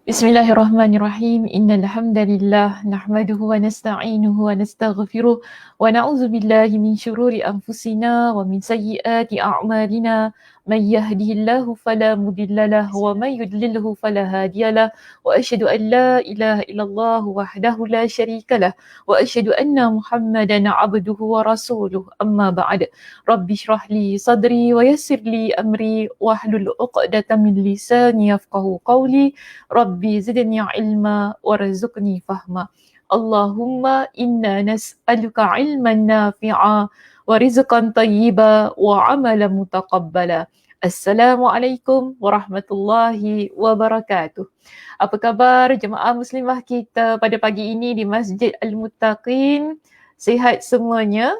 Bismillahirrahmanirrahim. Innal hamdalillah nahmaduhu wa nasta'inuhu wa nastaghfiruh wa na'udzu billahi min shururi anfusina wa min sayyiati a'malina. Man yahdihillahu fala mudhillalah wa man yudlilhu fala hadiyalah. Wa asyhadu an la ilaha illallah wahdahu la syarikalah wa asyhadu anna Muhammadan 'abduhu wa rasuluh. Amma ba'd. Rabbi shrah li sadri wa yassir li amri wahlul 'uqdatam min lisani yafqahu qawli. Rabbi zidni ilma warzuqni fahma. Allahumma inna nas'aluka ilman nafi'a wa rizqan tayyiba wa amalan mutaqabbala. Assalamualaikum warahmatullahi wabarakatuh. Apa khabar jemaah muslimah kita pada pagi ini di Masjid Al-Muttaqin? Sihat semuanya?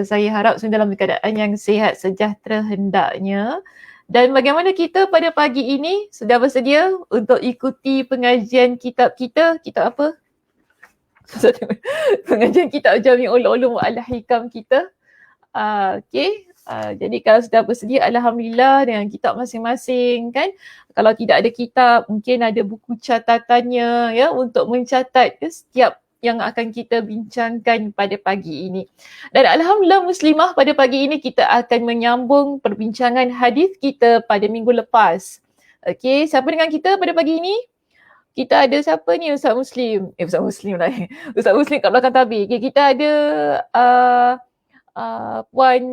Saya harap semua dalam keadaan yang sihat sejahtera hendaknya. Dan bagaimana kita pada pagi ini? Sudah bersedia untuk ikuti pengajian kitab kita? Kitab apa? Pengajian kitab Jami'ul Ulum Al-Hikam kita. Okey. Jadi kalau sudah bersedia, alhamdulillah dengan kitab masing-masing kan. Kalau tidak ada kitab, mungkin ada buku catatannya ya untuk mencatat setiap yang akan kita bincangkan pada pagi ini. Dan alhamdulillah muslimah, pada pagi ini kita akan menyambung perbincangan hadis kita pada minggu lepas. Okey, siapa dengan kita pada pagi ini? Kita ada siapa ni Ustaz Muslim? Ustaz Muslim lah. Ustaz Muslim kat belakang tabir. Okay, kita ada Puan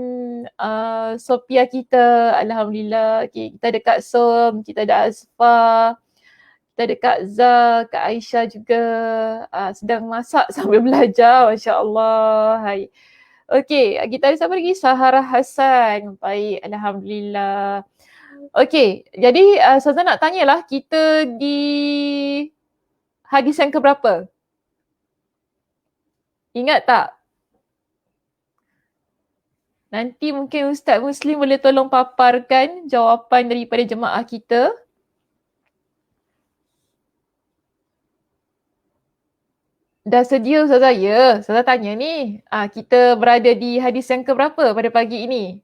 Sophia kita, alhamdulillah. Okay, kita ada Kak Som, kita ada Azfar, kita ada Kak Zah, Kak Aisyah juga sedang masak sambil belajar, Masya Allah. Hai. Okay, kita ada siapa lagi? Sahara Hassan. Baik, alhamdulillah. Okay, jadi Ustazah nak tanyalah, kita di hadis yang keberapa? Ingat tak? Nanti mungkin Ustaz Muslim boleh tolong paparkan jawapan daripada jemaah kita. Dah sedia Ustazah? Ya, Ustazah tanya ni. Kita berada di hadis yang keberapa pada pagi ini?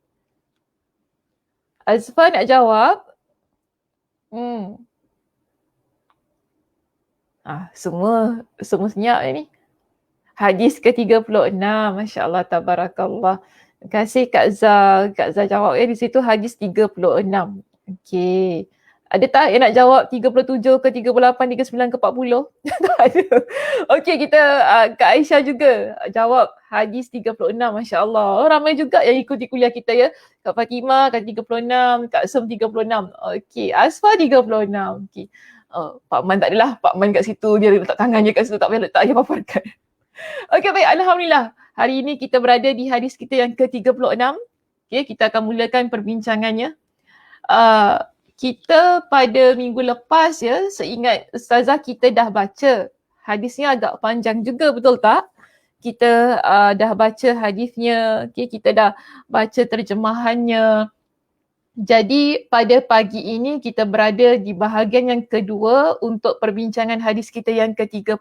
Azfar nak jawab? Semua senyap ni. Hadis ke-36. Masya Allah, tabarakallah. Terima kasih Kak Zah. Kak Zah jawab di situ hadis 36. Okey. Ada tak yang nak jawab 37 ke 38, 39 ke 40? Tak ada. Okey, kita Kak Aisyah juga jawab hadis 36. Masya Allah. Ramai juga yang ikuti kuliah kita ya. Kak Fatimah kata 36, Kak Som 36. Okey, Asfar 36. Okey. Pak Man tak adalah. Pak Man kat situ, dia letak tangan je kat situ, tak payah letak je paparkan. Okey, baik, alhamdulillah. Hari ini kita berada di hadis kita yang ke-36. Okey, kita akan mulakan perbincangannya. Kita pada minggu lepas ya, seingat Ustazah kita dah baca. Hadisnya agak panjang juga, betul tak? Kita dah baca hadisnya, okay, kita dah baca terjemahannya. Jadi pada pagi ini kita berada di bahagian yang kedua untuk perbincangan hadis kita yang ke-36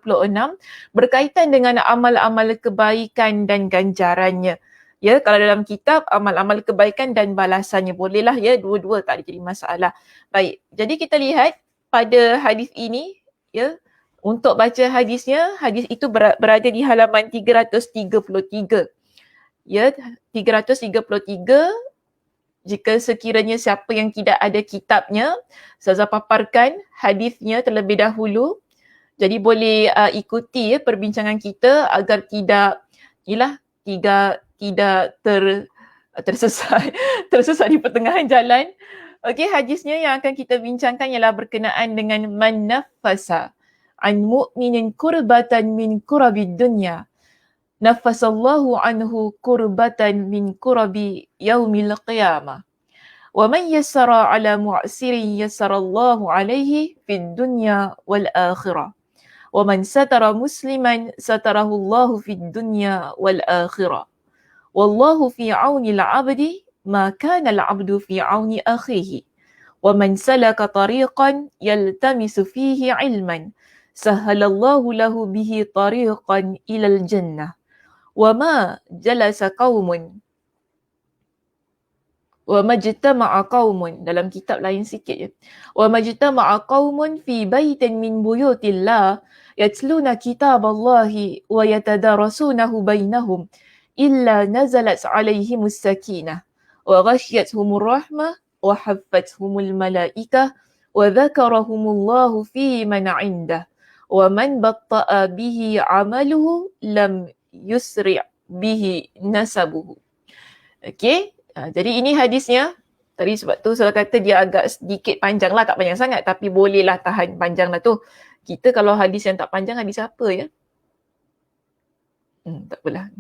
berkaitan dengan amal-amal kebaikan dan ganjarannya. Ya, kalau dalam kitab amal-amal kebaikan dan balasannya, bolehlah ya, dua-dua, tak ada jadi masalah. Baik, jadi kita lihat pada hadis ini ya, untuk baca hadisnya, hadis itu berada di halaman 333. Ya, 333. Jika sekiranya siapa yang tidak ada kitabnya, Ustazah paparkan hadisnya terlebih dahulu. Jadi boleh ikuti ya perbincangan kita agar tidak tersesat di pertengahan jalan. Okey, hadisnya yang akan kita bincangkan ialah berkenaan dengan man nafasa an mu'minin kurbatan min kurabid dunya. Nafasallahu anhu kurbatan min kurabi yaumil qiyamah. Wa man yassara ala mu'sirin yassarallahu alaihi fid dunya wal akhirah. Wa man satara musliman satarahu Allahu fid dunya wal akhirah. Wallahu fi auni al-'abdi ma kana al-'abdu fi auni akhihi. Wa man salaka tariqan yaltamisu fihi 'ilman sahhalallahu lahu bihi tariqan ila al-jannah. وَمَا جَلَسَ قَوْمٌ Wa majtama'a qaumun, dalam kitab lain sikit je. Wa majtama'a qaumun fi baitin min buyutillah yatluna kitaballahi wa yatadarasunahu bainahum illa nazalat alaihimus sakinah wa ghashiyatuhumur rahmah wa haffathumul malaikah wa dhakarahumullahu fi man 'indah wa man batta'a bihi 'amaluhu lam yusri' bihi nasabuhu. Okey, jadi ini hadisnya. Tadi sebab tu saya kata dia agak sedikit panjang lah, tak panjang sangat tapi bolehlah tahan panjang lah tu. Kita kalau hadis yang tak panjang, hadis apa ya? Tak apalah.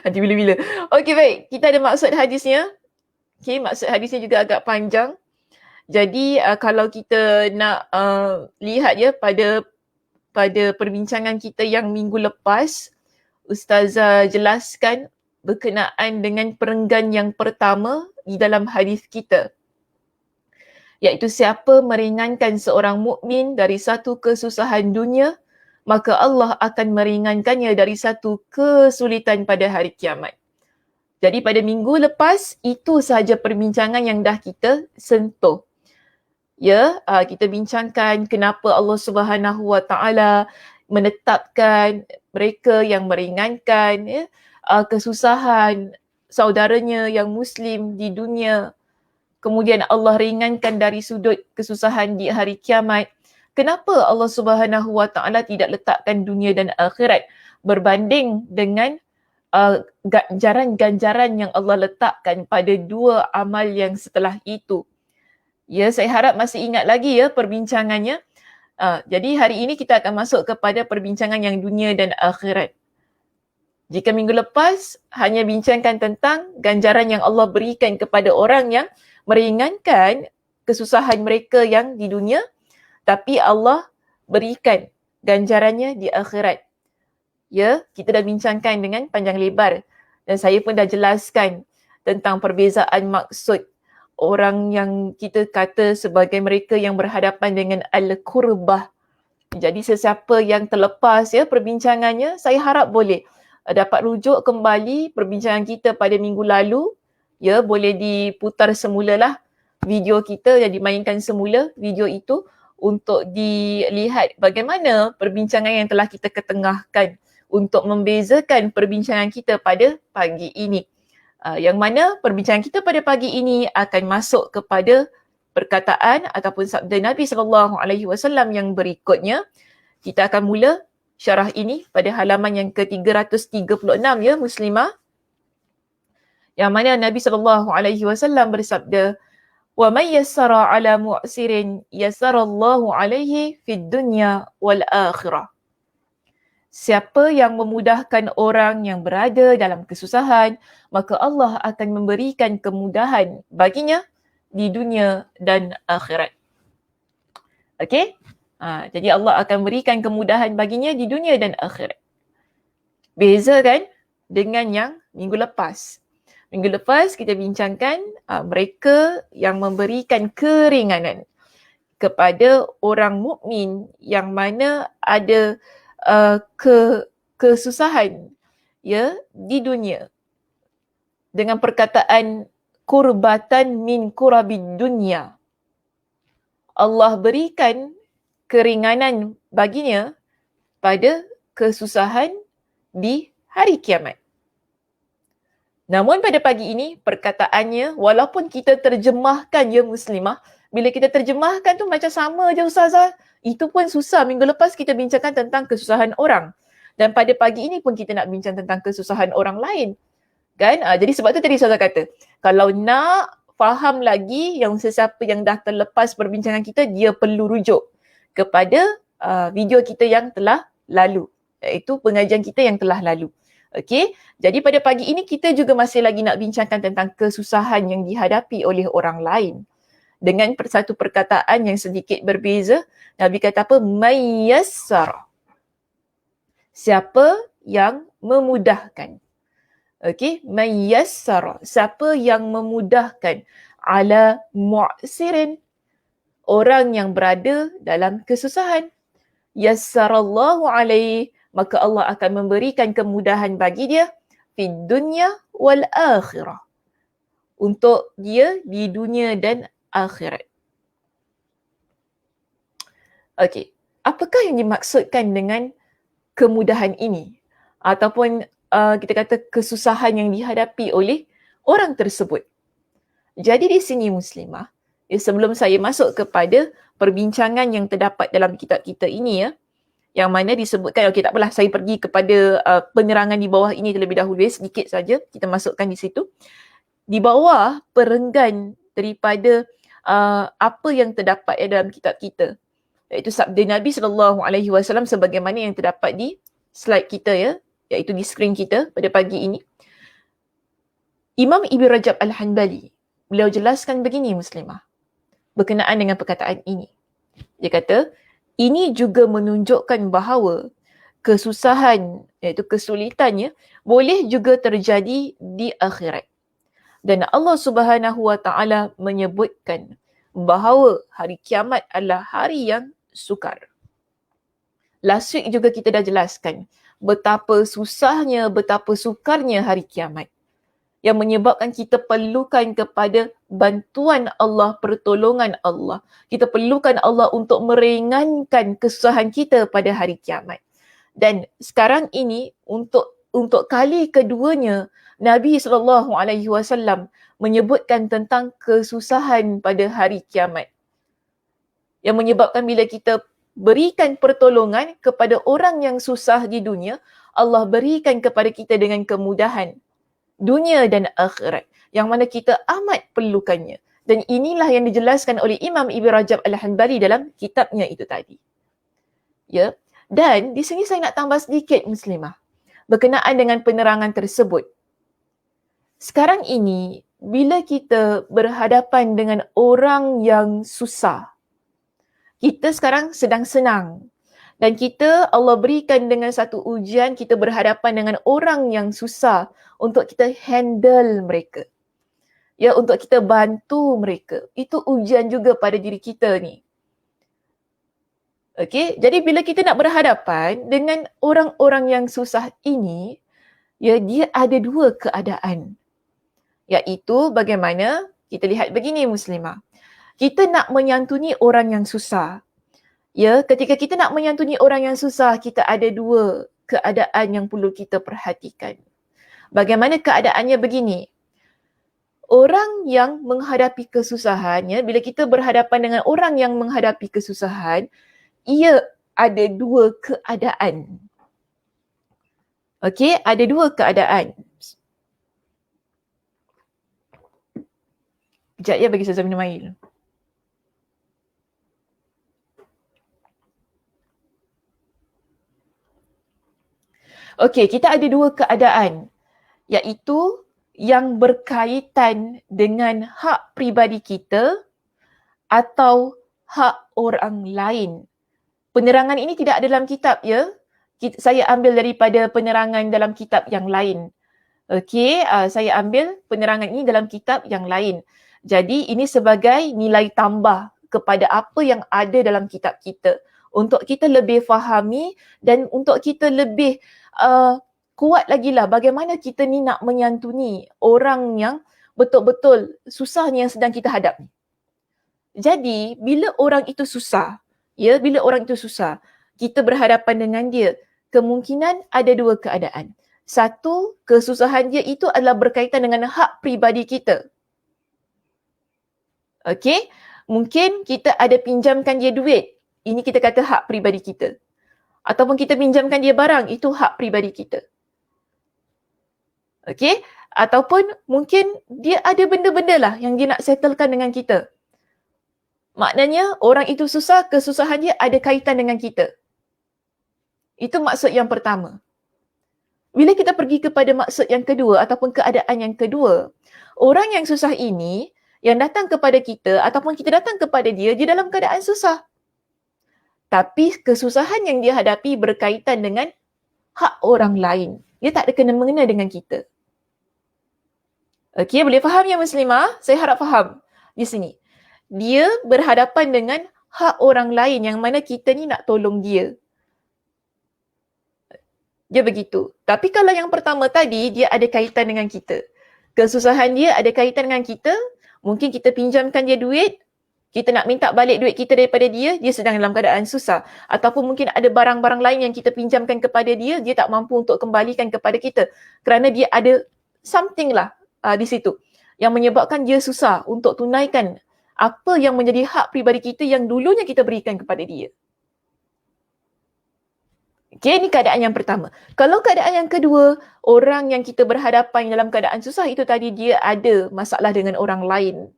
Nanti bila-bila. Okey, baik. Kita ada maksud hadisnya. Okey, maksud hadisnya juga agak panjang. Jadi kalau kita nak lihat ya pada perbincangan kita yang minggu lepas, Ustazah jelaskan berkenaan dengan perenggan yang pertama di dalam hadis kita, iaitu siapa meringankan seorang mukmin dari satu kesusahan dunia, maka Allah akan meringankannya dari satu kesulitan pada hari kiamat. Jadi pada minggu lepas, itu sahaja perbincangan yang dah kita sentuh. Ya, kita bincangkan kenapa Allah Subhanahu Wa Taala menetapkan mereka yang meringankan kesusahan saudaranya yang Muslim di dunia. Kemudian Allah ringankan dari sudut kesusahan di hari kiamat. Kenapa Allah Subhanahu Wa Taala tidak letakkan dunia dan akhirat berbanding dengan ganjaran-ganjaran yang Allah letakkan pada dua amal yang setelah itu? Ya, saya harap masih ingat lagi ya perbincangannya. Jadi hari ini kita akan masuk kepada perbincangan yang dunia dan akhirat. Jika minggu lepas hanya bincangkan tentang ganjaran yang Allah berikan kepada orang yang meringankan kesusahan mereka yang di dunia, tapi Allah berikan ganjarannya di akhirat. Ya, kita dah bincangkan dengan panjang lebar dan saya pun dah jelaskan tentang perbezaan maksud orang yang kita kata sebagai mereka yang berhadapan dengan al-qurbah. Jadi sesiapa yang terlepas ya perbincangannya, saya harap boleh dapat rujuk kembali perbincangan kita pada minggu lalu. Ya, boleh diputar semula lah video kita yang dimainkan semula video itu untuk dilihat bagaimana perbincangan yang telah kita ketengahkan untuk membezakan perbincangan kita pada pagi ini. Yang mana perbincangan kita pada pagi ini akan masuk kepada perkataan ataupun sabda Nabi SAW yang berikutnya. Kita akan mula syarah ini pada halaman yang ke-336 ya Muslimah. Yang mana Nabi SAW bersabda, "Wa may yassara 'ala mu'sirin yassarallahu 'alaihi fid dunya wal akhirah." Siapa yang memudahkan orang yang berada dalam kesusahan, maka Allah akan memberikan kemudahan baginya di dunia dan akhirat. Okey? Jadi Allah akan berikan kemudahan baginya di dunia dan akhirat. Beza kan dengan yang minggu lepas. Minggu lepas kita bincangkan mereka yang memberikan keringanan kepada orang mukmin yang mana ada kesusahan ya di dunia dengan perkataan kurbatan min kurabid dunya. Allah berikan keringanan baginya pada kesusahan di hari kiamat. Namun pada pagi ini perkataannya walaupun kita terjemahkan ya Muslimah, bila kita terjemahkan tu macam sama je Ustazah. Itu pun susah. Minggu lepas kita bincangkan tentang kesusahan orang. Dan pada pagi ini pun kita nak bincang tentang kesusahan orang lain. Kan? Jadi sebab tu tadi Ustazah kata, kalau nak faham lagi yang sesiapa yang dah terlepas perbincangan kita, dia perlu rujuk kepada video kita yang telah lalu. Iaitu pengajian kita yang telah lalu. Okey, jadi pada pagi ini kita juga masih lagi nak bincangkan tentang kesusahan yang dihadapi oleh orang lain. Dengan satu perkataan yang sedikit berbeza, Nabi kata apa? Mayyassar. Siapa yang memudahkan. Okey, mayyassar. Siapa yang memudahkan. Ala mu'sirin. Orang yang berada dalam kesusahan. Yassarallahu alaihi. Maka Allah akan memberikan kemudahan bagi dia. Fid dunya wal akhirah. untuk dia di dunia dan akhirat. Okey, apakah yang dimaksudkan dengan kemudahan ini? Ataupun kita kata kesusahan yang dihadapi oleh orang tersebut. Jadi di sini Muslimah, sebelum saya masuk kepada perbincangan yang terdapat dalam kitab kita ini yang mana disebutkan, okey tak apalah, saya pergi kepada penerangan di bawah ini terlebih dahulu, sedikit saja kita masukkan di situ. Di bawah perenggan daripada apa yang terdapat dalam kitab kita, iaitu sabda Nabi SAW sebagaimana yang terdapat di slide kita iaitu di skrin kita pada pagi ini. Imam Ibn Rajab Al-Hanbali, beliau jelaskan begini Muslimah, berkenaan dengan perkataan ini. Dia kata, ini juga menunjukkan bahawa kesusahan, iaitu kesulitannya, boleh juga terjadi di akhirat. Dan Allah Subhanahu Wa Taala menyebutkan bahawa hari kiamat adalah hari yang sukar. Last week juga kita dah jelaskan betapa susahnya, betapa sukarnya hari kiamat, yang menyebabkan kita perlukan kepada bantuan Allah, pertolongan Allah. Kita perlukan Allah untuk meringankan kesusahan kita pada hari kiamat. Dan sekarang ini untuk kali keduanya Nabi SAW menyebutkan tentang kesusahan pada hari kiamat, yang menyebabkan bila kita berikan pertolongan kepada orang yang susah di dunia, Allah berikan kepada kita dengan kemudahan dunia dan akhirat, yang mana kita amat perlukannya. Dan inilah yang dijelaskan oleh Imam Ibn Rajab Al-Hanbali dalam kitabnya itu tadi. Ya. Dan di sini saya nak tambah sedikit Muslimah berkenaan dengan penerangan tersebut. Sekarang ini, bila kita berhadapan dengan orang yang susah, kita sekarang sedang senang. Dan kita, Allah berikan dengan satu ujian, kita berhadapan dengan orang yang susah untuk kita handle mereka. Ya, untuk kita bantu mereka. Itu ujian juga pada diri kita ni. Okey, jadi bila kita nak berhadapan dengan orang-orang yang susah ini, ya, dia ada dua keadaan. Iaitu bagaimana, kita lihat begini Muslimah. Kita nak menyantuni orang yang susah. Ya, ketika kita nak menyantuni orang yang susah, kita ada dua keadaan yang perlu kita perhatikan. Bagaimana keadaannya begini? Orang yang menghadapi kesusahan, bila kita berhadapan dengan orang yang menghadapi kesusahan, ia ada dua keadaan. Okey, ada dua keadaan. Sekejap ya, bagi saya minum air. Okey, kita ada dua keadaan, iaitu yang berkaitan dengan hak pribadi kita atau hak orang lain. Penerangan ini tidak ada dalam kitab ya. Saya ambil daripada penerangan dalam kitab yang lain. Okey, saya ambil penerangan ini dalam kitab yang lain. Jadi ini sebagai nilai tambah kepada apa yang ada dalam kitab kita, untuk kita lebih fahami dan untuk kita lebih kuat lagi lah bagaimana kita ni nak menyantuni orang yang betul-betul susahnya yang sedang kita hadapi. Jadi bila orang itu susah, bila orang itu susah, kita berhadapan dengan dia, kemungkinan ada dua keadaan. Satu, kesusahan dia itu adalah berkaitan dengan hak pribadi kita. Okey, mungkin kita ada pinjamkan dia duit, ini kita kata hak pribadi kita. Ataupun kita pinjamkan dia barang, itu hak pribadi kita. Okey, ataupun mungkin dia ada benda-benda lah yang dia nak settlekan dengan kita. Maknanya orang itu susah, kesusahan dia ada kaitan dengan kita. Itu maksud yang pertama. Bila kita pergi kepada maksud yang kedua ataupun keadaan yang kedua, orang yang susah ini yang datang kepada kita ataupun kita datang kepada dia, dia dalam keadaan susah. Tapi kesusahan yang dia hadapi berkaitan dengan hak orang lain. Dia tak ada kena-mengena dengan kita. Okey, boleh faham ya Muslimah? Saya harap faham di sini. Dia berhadapan dengan hak orang lain yang mana kita ni nak tolong dia. Dia begitu. Tapi kalau yang pertama tadi, dia ada kaitan dengan kita. Kesusahan dia ada kaitan dengan kita, mungkin kita pinjamkan dia duit, kita nak minta balik duit kita daripada dia, dia sedang dalam keadaan susah. Ataupun mungkin ada barang-barang lain yang kita pinjamkan kepada dia, dia tak mampu untuk kembalikan kepada kita. Kerana dia ada something lah di situ yang menyebabkan dia susah untuk tunaikan apa yang menjadi hak peribadi kita yang dulunya kita berikan kepada dia. Okay, ini keadaan yang pertama. Kalau keadaan yang kedua, orang yang kita berhadapan dalam keadaan susah itu tadi dia ada masalah dengan orang lain.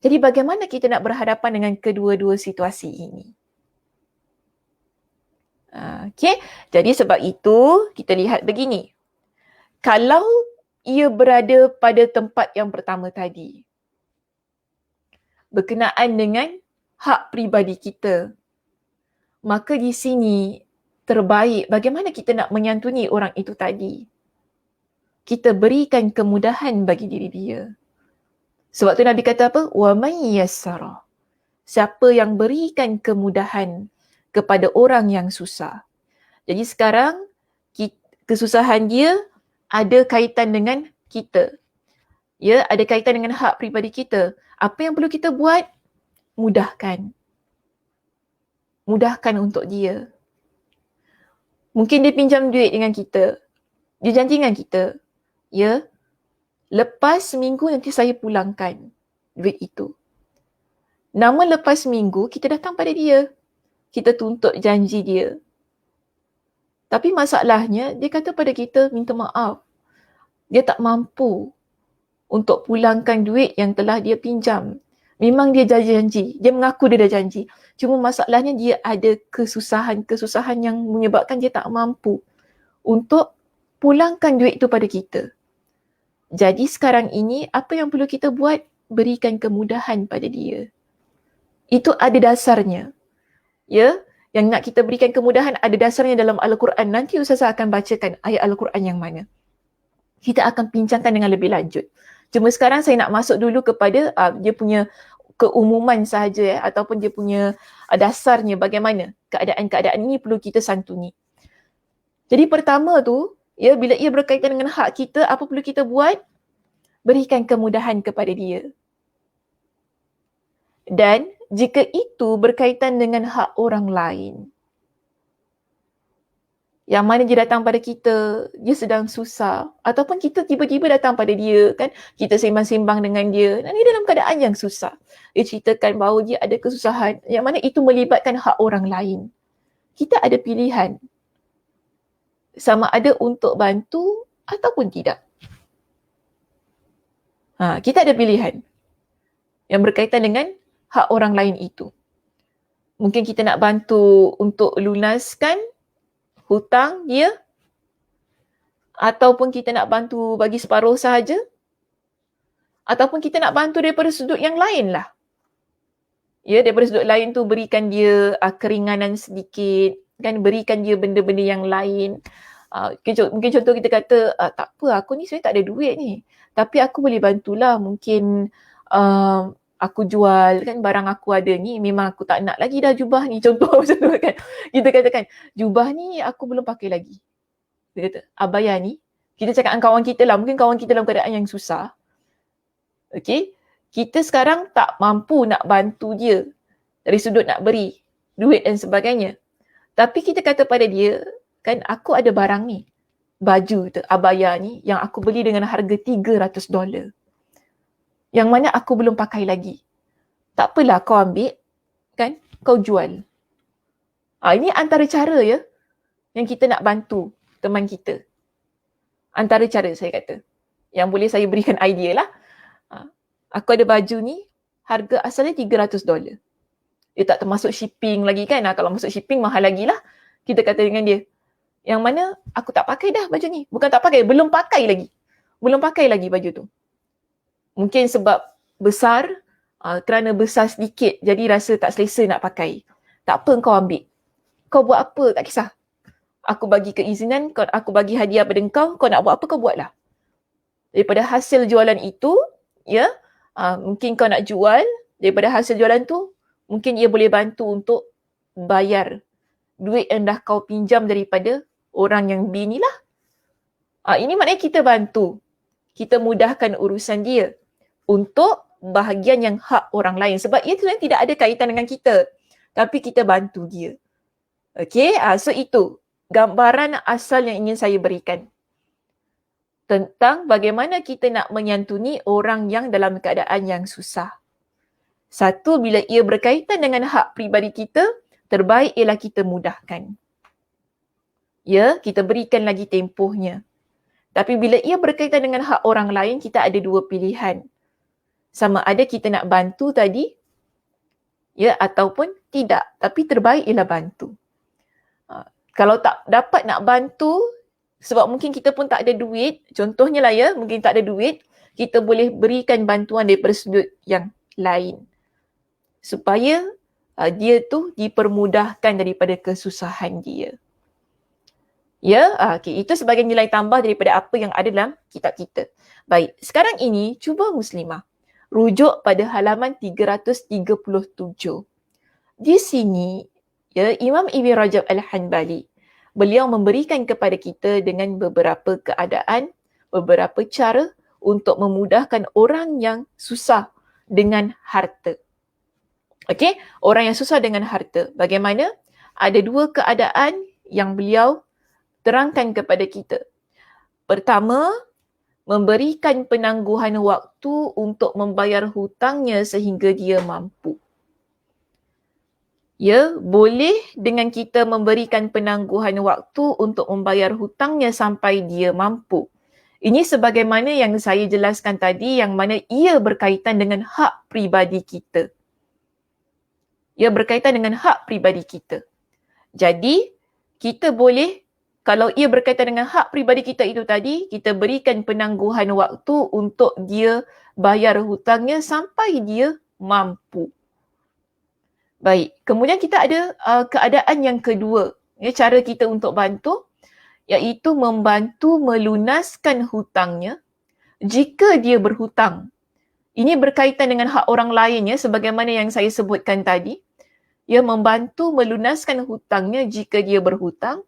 Jadi bagaimana kita nak berhadapan dengan kedua-dua situasi ini? Okay, jadi sebab itu kita lihat begini. Kalau ia berada pada tempat yang pertama tadi, berkenaan dengan hak peribadi kita, maka di sini terbaik bagaimana kita nak menyantuni orang itu tadi. Kita berikan kemudahan bagi diri dia. Sebab tu Nabi kata apa? Wa man yassara. Siapa yang berikan kemudahan kepada orang yang susah. Jadi sekarang kesusahan dia ada kaitan dengan kita. Ya, ada kaitan dengan hak peribadi kita. Apa yang perlu kita buat? Mudahkan. Mudahkan untuk dia. Mungkin dia pinjam duit dengan kita. Dia janji dengan kita. Ya, lepas minggu nanti saya pulangkan duit itu. Nama lepas minggu kita datang pada dia. Kita tuntut janji dia. Tapi masalahnya dia kata pada kita minta maaf. Dia tak mampu untuk pulangkan duit yang telah dia pinjam. Memang dia janji. Dia mengaku dia dah janji. Cuma masalahnya dia ada kesusahan yang menyebabkan dia tak mampu untuk pulangkan duit itu pada kita. Jadi sekarang ini apa yang perlu kita buat? Berikan kemudahan pada dia. Itu ada dasarnya. Ya, yang nak kita berikan kemudahan ada dasarnya dalam Al-Quran. Nanti Ustazah akan bacakan ayat Al-Quran yang mana. Kita akan bincangkan dengan lebih lanjut. Cuma sekarang saya nak masuk dulu kepada dia punya keumuman sahaja ataupun dia punya dasarnya bagaimana keadaan-keadaan ini perlu kita santuni. Jadi pertama tu, ya, bila ia berkaitan dengan hak kita, apa perlu kita buat? Berikan kemudahan kepada dia. Dan jika itu berkaitan dengan hak orang lain, yang mana dia datang pada kita, dia sedang susah, ataupun kita tiba-tiba datang pada dia, kan, kita sembang-sembang dengan dia, dan dia dalam keadaan yang susah. Dia ceritakan bahawa dia ada kesusahan, yang mana itu melibatkan hak orang lain. Kita ada pilihan, sama ada untuk bantu ataupun tidak. Kita ada pilihan yang berkaitan dengan hak orang lain itu. Mungkin kita nak bantu untuk lunaskan hutang dia, ataupun kita nak bantu bagi separuh sahaja, ataupun kita nak bantu daripada sudut yang lain lah. Ya, daripada sudut lain tu berikan dia keringanan sedikit, kan, berikan dia benda-benda yang lain. Mungkin contoh kita kata, tak apa, aku ni sebenarnya tak ada duit ni, tapi aku boleh bantulah, mungkin aku jual, kan, barang aku ada ni, memang aku tak nak lagi dah jubah ni, contoh macam tu kan. Kita katakan, jubah ni aku belum pakai lagi. Dia kata, abaya ni, kita cakap dengan kawan kita lah, mungkin kawan kita dalam keadaan yang susah. Okay, kita sekarang tak mampu nak bantu dia dari sudut nak beri duit dan sebagainya. Tapi kita kata pada dia, kan, aku ada barang ni, baju tu, abaya ni, yang aku beli dengan harga $300. Yang mana aku belum pakai lagi. Tak apalah, kau ambil, kan, kau jual. Ini antara cara ya, yang kita nak bantu teman kita. Antara cara saya kata, yang boleh saya berikan idea lah. Aku ada baju ni, harga asalnya $300. Dia tak termasuk shipping lagi kan. Kalau masuk shipping mahal lagi lah. Kita kata dengan dia, yang mana aku tak pakai dah baju ni. Bukan tak pakai, belum pakai lagi. Belum pakai lagi baju tu. Mungkin sebab besar, kerana besar sedikit, jadi rasa tak selesa nak pakai. Tak apa, kau ambil. Kau buat apa, tak kisah. Aku bagi keizinan, aku bagi hadiah pada kau nak buat apa, kau buatlah. Daripada hasil jualan itu, ya, mungkin kau nak jual, daripada hasil jualan tu, mungkin ia boleh bantu untuk bayar duit yang dah kau pinjam daripada orang yang B ni lah. Ini maknanya kita bantu. kita mudahkan urusan dia untuk bahagian yang hak orang lain. Sebab ia sebenarnya tidak ada kaitan dengan kita. Tapi kita bantu dia. Okay, so itu gambaran asal yang ingin saya berikan. Tentang bagaimana kita nak menyantuni orang yang dalam keadaan yang susah. Satu, bila ia berkaitan dengan hak pribadi kita, terbaik ialah kita mudahkan. Ya, kita berikan lagi tempohnya. Tapi bila ia berkaitan dengan hak orang lain, kita ada dua pilihan. Sama ada kita nak bantu tadi, ya, ataupun tidak. Tapi terbaik ialah bantu. Kalau tak dapat nak bantu, sebab mungkin kita pun tak ada duit, contohnya lah ya, mungkin tak ada duit, kita boleh berikan bantuan daripada sudut yang lain. Supaya dia tu dipermudahkan daripada kesusahan dia. Ya, okay. Itu sebagai nilai tambah daripada apa yang ada dalam kitab kita. Baik, sekarang ini cuba Muslimah rujuk pada halaman 337. Di sini, ya, Imam Ibn Rajab Al-Hanbali, beliau memberikan kepada kita dengan beberapa keadaan, beberapa cara untuk memudahkan orang yang susah dengan harta. Okey, orang yang susah dengan harta. Bagaimana? Ada dua keadaan yang beliau terangkan kepada kita. Pertama, memberikan penangguhan waktu untuk membayar hutangnya sehingga dia mampu. Ya, boleh dengan kita memberikan penangguhan waktu untuk membayar hutangnya sampai dia mampu. Ini sebagaimana yang saya jelaskan tadi, yang mana ia berkaitan dengan hak pribadi kita. Ia berkaitan dengan hak pribadi kita. Jadi, kita boleh, kalau ia berkaitan dengan hak pribadi kita itu tadi, kita berikan penangguhan waktu untuk dia bayar hutangnya sampai dia mampu. Baik, kemudian kita ada keadaan yang kedua, ya, cara kita untuk bantu, iaitu membantu melunaskan hutangnya jika dia berhutang. Ini berkaitan dengan hak orang lain, ya, sebagaimana yang saya sebutkan tadi. Ya, membantu melunaskan hutangnya jika dia berhutang.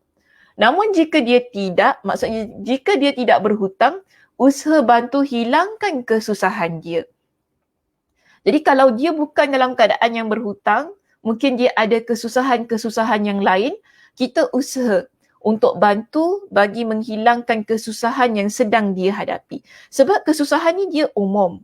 Namun jika dia tidak, maksudnya jika dia tidak berhutang, usaha bantu hilangkan kesusahan dia. Jadi kalau dia bukan dalam keadaan yang berhutang, mungkin dia ada kesusahan-kesusahan yang lain, kita usaha untuk bantu bagi menghilangkan kesusahan yang sedang dia hadapi. Sebab kesusahan ni dia umum.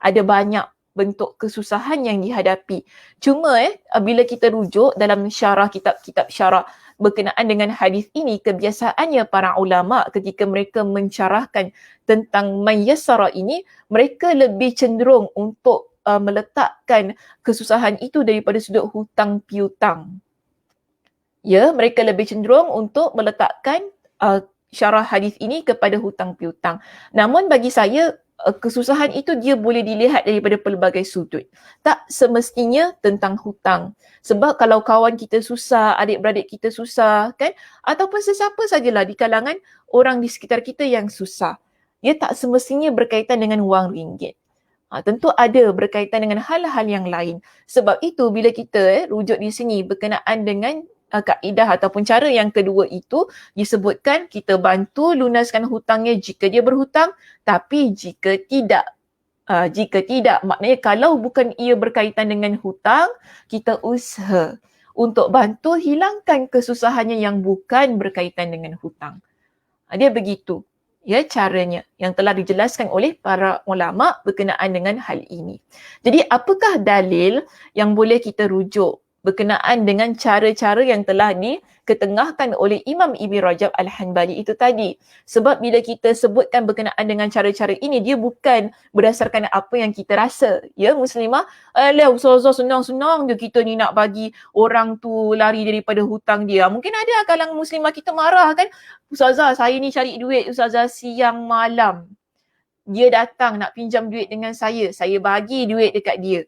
Ada banyak bentuk kesusahan yang dihadapi. Cuma bila kita rujuk dalam syarah kitab-kitab syarah berkenaan dengan hadis ini, kebiasaannya para ulama ketika mereka mensyarahkan tentang mayyasara ini, mereka lebih cenderung untuk meletakkan kesusahan itu daripada sudut hutang piutang. Ya, mereka lebih cenderung untuk meletakkan syarah hadis ini kepada hutang piutang. Namun bagi saya, kesusahan itu dia boleh dilihat daripada pelbagai sudut. Tak semestinya tentang hutang. Sebab kalau kawan kita susah, adik-beradik kita susah, kan? Ataupun sesiapa sajalah di kalangan orang di sekitar kita yang susah. Dia tak semestinya berkaitan dengan wang ringgit. Tentu ada berkaitan dengan hal-hal yang lain. Sebab itu bila kita rujuk di sini berkenaan dengan kaedah ataupun cara yang kedua itu, disebutkan kita bantu lunaskan hutangnya jika dia berhutang, tapi jika tidak, maknanya kalau bukan ia berkaitan dengan hutang, kita usaha untuk bantu hilangkan kesusahannya yang bukan berkaitan dengan hutang. Dia begitu, ya, caranya yang telah dijelaskan oleh para ulama berkenaan dengan hal ini. Jadi apakah dalil yang boleh kita rujuk berkenaan dengan cara-cara yang telah diketengahkan oleh Imam Ibn Rajab Al-Hanbali itu tadi? Sebab bila kita sebutkan berkenaan dengan cara-cara ini, dia bukan berdasarkan apa yang kita rasa. Ya, Muslimah, alah ustazah senang-senang je kita ni nak bagi orang tu lari daripada hutang dia. Mungkin ada kalangan Muslimah kita marah kan, ustazah saya ni cari duit ustazah siang malam. Dia datang nak pinjam duit dengan saya bagi duit dekat dia.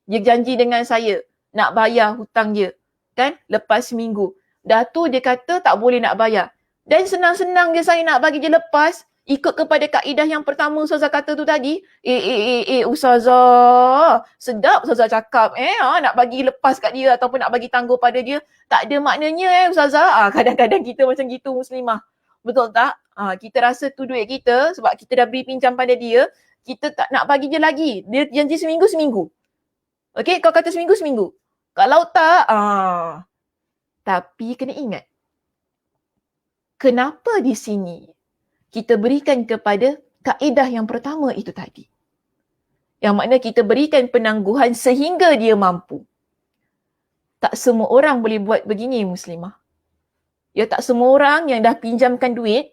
Dia janji dengan saya nak bayar hutang dia, kan, lepas seminggu. Dah tu dia kata tak boleh nak bayar. Dan senang-senang je saya nak bagi dia lepas, ikut kepada kaedah yang pertama ustazah kata tu tadi. Ustazah, sedap ustazah cakap, nak bagi lepas kat dia ataupun nak bagi tangguh pada dia. Tak ada maknanya ustazah. Kadang-kadang kita macam gitu Muslimah. Betul tak? Kita rasa tu duit kita sebab kita dah beri pinjam pada dia, kita tak nak bagi dia lagi. Dia janji seminggu. Okey, kau kata seminggu. Kalau tak, tapi kena ingat, kenapa di sini kita berikan kepada kaedah yang pertama itu tadi. Yang makna kita berikan penangguhan sehingga dia mampu. Tak semua orang boleh buat begini, Muslimah. Ya, tak semua orang yang dah pinjamkan duit,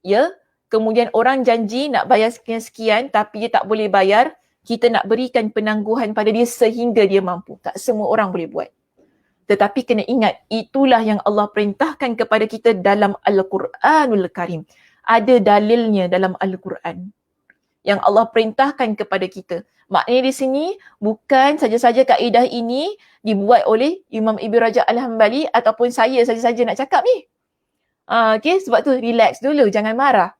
ya, kemudian orang janji nak bayar sekian-sekian tapi dia tak boleh bayar, kita nak berikan penangguhan pada dia sehingga dia mampu. Tak semua orang boleh buat. Tetapi kena ingat, itulah yang Allah perintahkan kepada kita dalam Al-Quranul Karim. Ada dalilnya dalam Al-Quran yang Allah perintahkan kepada kita. Maknanya di sini bukan saja-saja kaedah ini dibuat oleh Imam Ibn Rajab Al-Hambali ataupun saya saja-saja nak cakap ni. Okay, sebab tu relax dulu, jangan marah.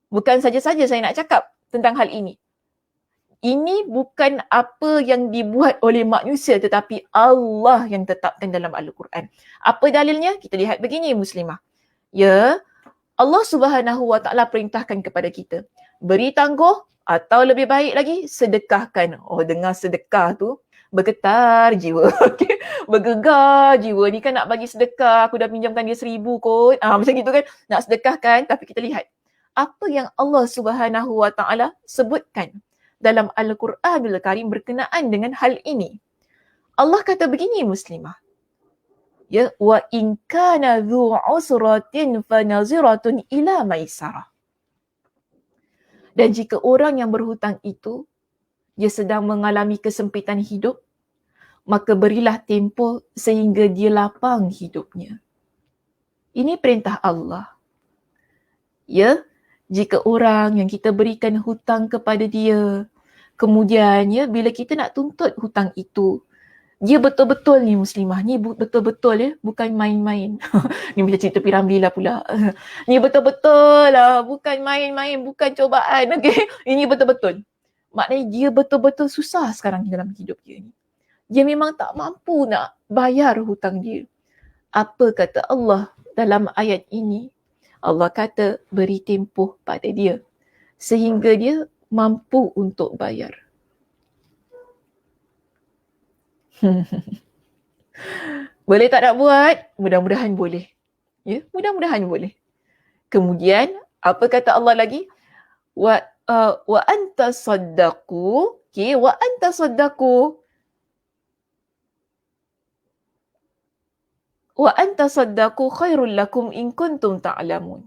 Bukan saja-saja saya nak cakap tentang hal ini. Ini bukan apa yang dibuat oleh manusia tetapi Allah yang tetapkan dalam Al-Quran. Apa dalilnya? Kita lihat begini, Muslimah. Ya, Allah Subhanahu Wa Taala perintahkan kepada kita, beri tangguh atau lebih baik lagi sedekahkan. Oh, dengar sedekah tu bergetar jiwa. Okay. Bergegar jiwa. Ni kan nak bagi sedekah, aku dah pinjamkan dia 1,000 kot. Macam gitu kan. Nak sedekahkan, tapi kita lihat apa yang Allah Subhanahu Wa Taala sebutkan dalam Al-Quranul Karim berkenaan dengan hal ini. Allah kata begini, Muslimah. Ya, wa in kana dhu usratin fanaziratun ila maisarah. Dan jika orang yang berhutang itu dia sedang mengalami kesempitan hidup, maka berilah tempoh sehingga dia lapang hidupnya. Ini perintah Allah. Ya, jika orang yang kita berikan hutang kepada dia, kemudian ya, bila kita nak tuntut hutang itu, dia betul-betul ni, Muslimah, ni betul-betul ya, bukan main-main. Ni macam cerita Piramli lah pula. Ni betul-betul lah, bukan main-main, bukan cobaan. Okay? Ini betul-betul. Maknanya dia betul-betul susah sekarang dalam hidup dia ni. Dia memang tak mampu nak bayar hutang dia. Apa kata Allah dalam ayat ini? Allah kata beri tempoh pada dia sehingga dia mampu untuk bayar. Boleh tak nak buat? Mudah-mudahan boleh. Ya, mudah-mudahan boleh. Kemudian apa kata Allah lagi? Wa anta saddaqu, okay, wa anta saddaqu. Wa anta saddaqu khairul lakum in kuntum ta'lamun.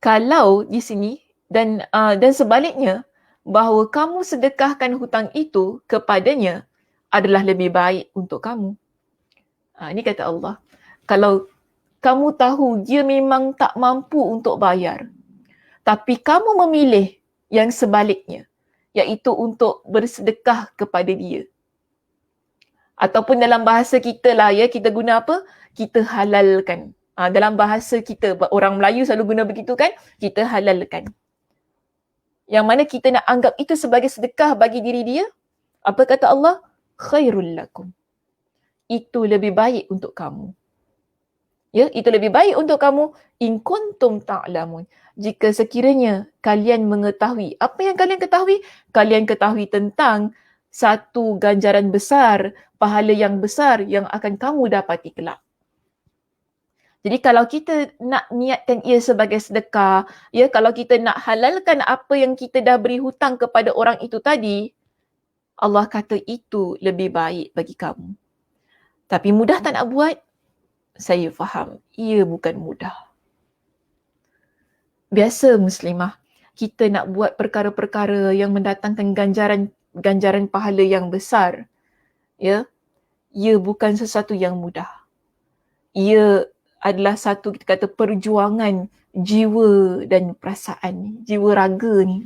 Kalau di sini dan sebaliknya, bahawa kamu sedekahkan hutang itu kepadanya adalah lebih baik untuk kamu. Ini kata Allah. Kalau kamu tahu dia memang tak mampu untuk bayar, tapi kamu memilih yang sebaliknya, iaitu untuk bersedekah kepada dia. Ataupun dalam bahasa kita lah ya, kita guna apa? Kita halalkan. Dalam bahasa kita, orang Melayu selalu guna begitu kan? Kita halalkan. Yang mana kita nak anggap itu sebagai sedekah bagi diri dia. Apa kata Allah? Khairul lakum. Itu lebih baik untuk kamu. Ya, itu lebih baik untuk kamu. In kuntum ta'lamun. Jika sekiranya kalian mengetahui. Apa yang kalian ketahui? Kalian ketahui tentang satu ganjaran besar, pahala yang besar yang akan kamu dapati kelak. Jadi kalau kita nak niatkan ia sebagai sedekah, ya, kalau kita nak halalkan apa yang kita dah beri hutang kepada orang itu tadi, Allah kata itu lebih baik bagi kamu. Tapi mudah tak nak buat? Saya faham, ia bukan mudah. Biasa, Muslimah, kita nak buat perkara-perkara yang mendatangkan ganjaran pahala yang besar. Ya, ia bukan sesuatu yang mudah. Ia adalah satu, kita kata, perjuangan jiwa dan perasaan, jiwa raga ni.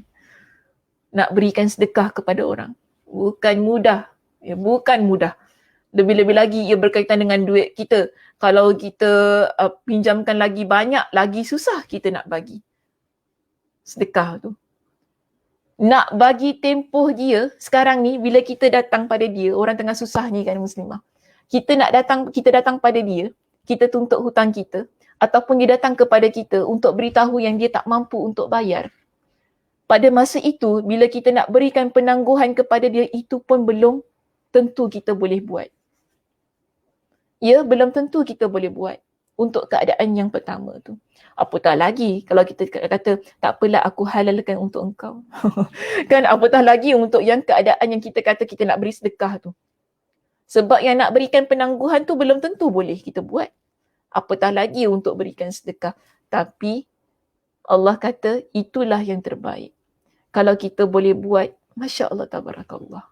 Nak berikan sedekah kepada orang. Bukan mudah. Ya, bukan mudah. Lebih-lebih lagi ia berkaitan dengan duit kita. Kalau kita pinjamkan lagi banyak, lagi susah kita nak bagi sedekah tu. Nak bagi tempoh dia sekarang ni, bila kita datang pada dia, orang tengah susah ni kan, Muslimah. Kita datang pada dia, kita tuntut hutang kita. ataupun dia datang kepada kita untuk beritahu yang dia tak mampu untuk bayar, pada masa itu bila kita nak berikan penangguhan kepada dia, itu pun belum tentu kita boleh buat. Ya, belum tentu kita boleh buat untuk keadaan yang pertama tu. Apatah lagi kalau kita kata tak apalah aku halalkan untuk engkau. Kan apatah lagi untuk yang keadaan yang kita kata kita nak beri sedekah tu. Sebab yang nak berikan penangguhan tu belum tentu boleh kita buat. Apatah lagi untuk berikan sedekah. Tapi Allah kata itulah yang terbaik. Kalau kita boleh buat, Masya Allah, tabarakallah.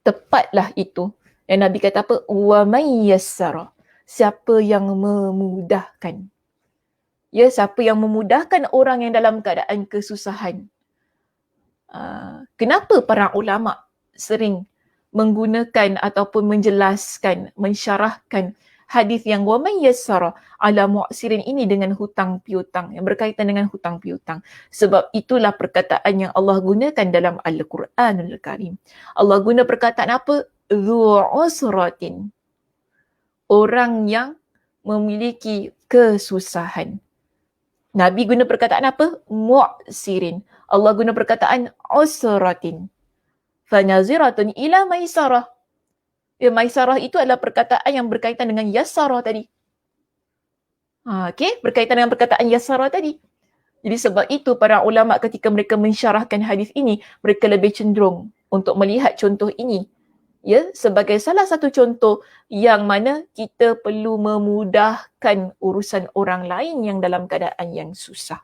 Tepatlah itu. Yang Nabi kata apa? Wa man yassara. Siapa yang memudahkan. Ya, siapa yang memudahkan orang yang dalam keadaan kesusahan. Kenapa para ulama sering menggunakan ataupun menjelaskan, mensyarahkan hadis yang wa man yassara ala mu'sirin ini dengan hutang piutang, yang berkaitan dengan hutang piutang. Sebab itulah perkataan yang Allah gunakan dalam Al-Quranul Karim. Allah guna perkataan apa? Dhu usratin. Orang yang memiliki kesusahan. Nabi guna perkataan apa? Mu'sirin. Allah guna perkataan usratin. Fanaziratun ila maisarah. Ya, maisarah itu adalah perkataan yang berkaitan dengan yassara tadi. Okey, berkaitan dengan perkataan yassara tadi. Jadi sebab itu para ulama ketika mereka mensyarahkan hadis ini, mereka lebih cenderung untuk melihat contoh ini, ya, sebagai salah satu contoh yang mana kita perlu memudahkan urusan orang lain yang dalam keadaan yang susah.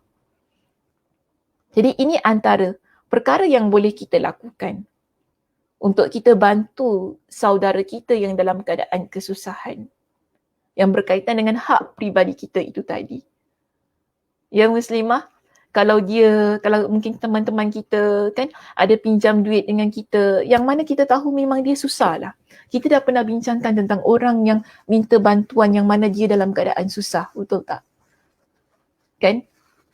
Jadi ini antara perkara yang boleh kita lakukan untuk kita bantu saudara kita yang dalam keadaan kesusahan, yang berkaitan dengan hak pribadi kita itu tadi. Ya muslimah, kalau mungkin teman-teman kita kan ada pinjam duit dengan kita, yang mana kita tahu memang dia susah lah. Kita dah pernah bincangkan tentang orang yang minta bantuan yang mana dia dalam keadaan susah, betul tak? Kan?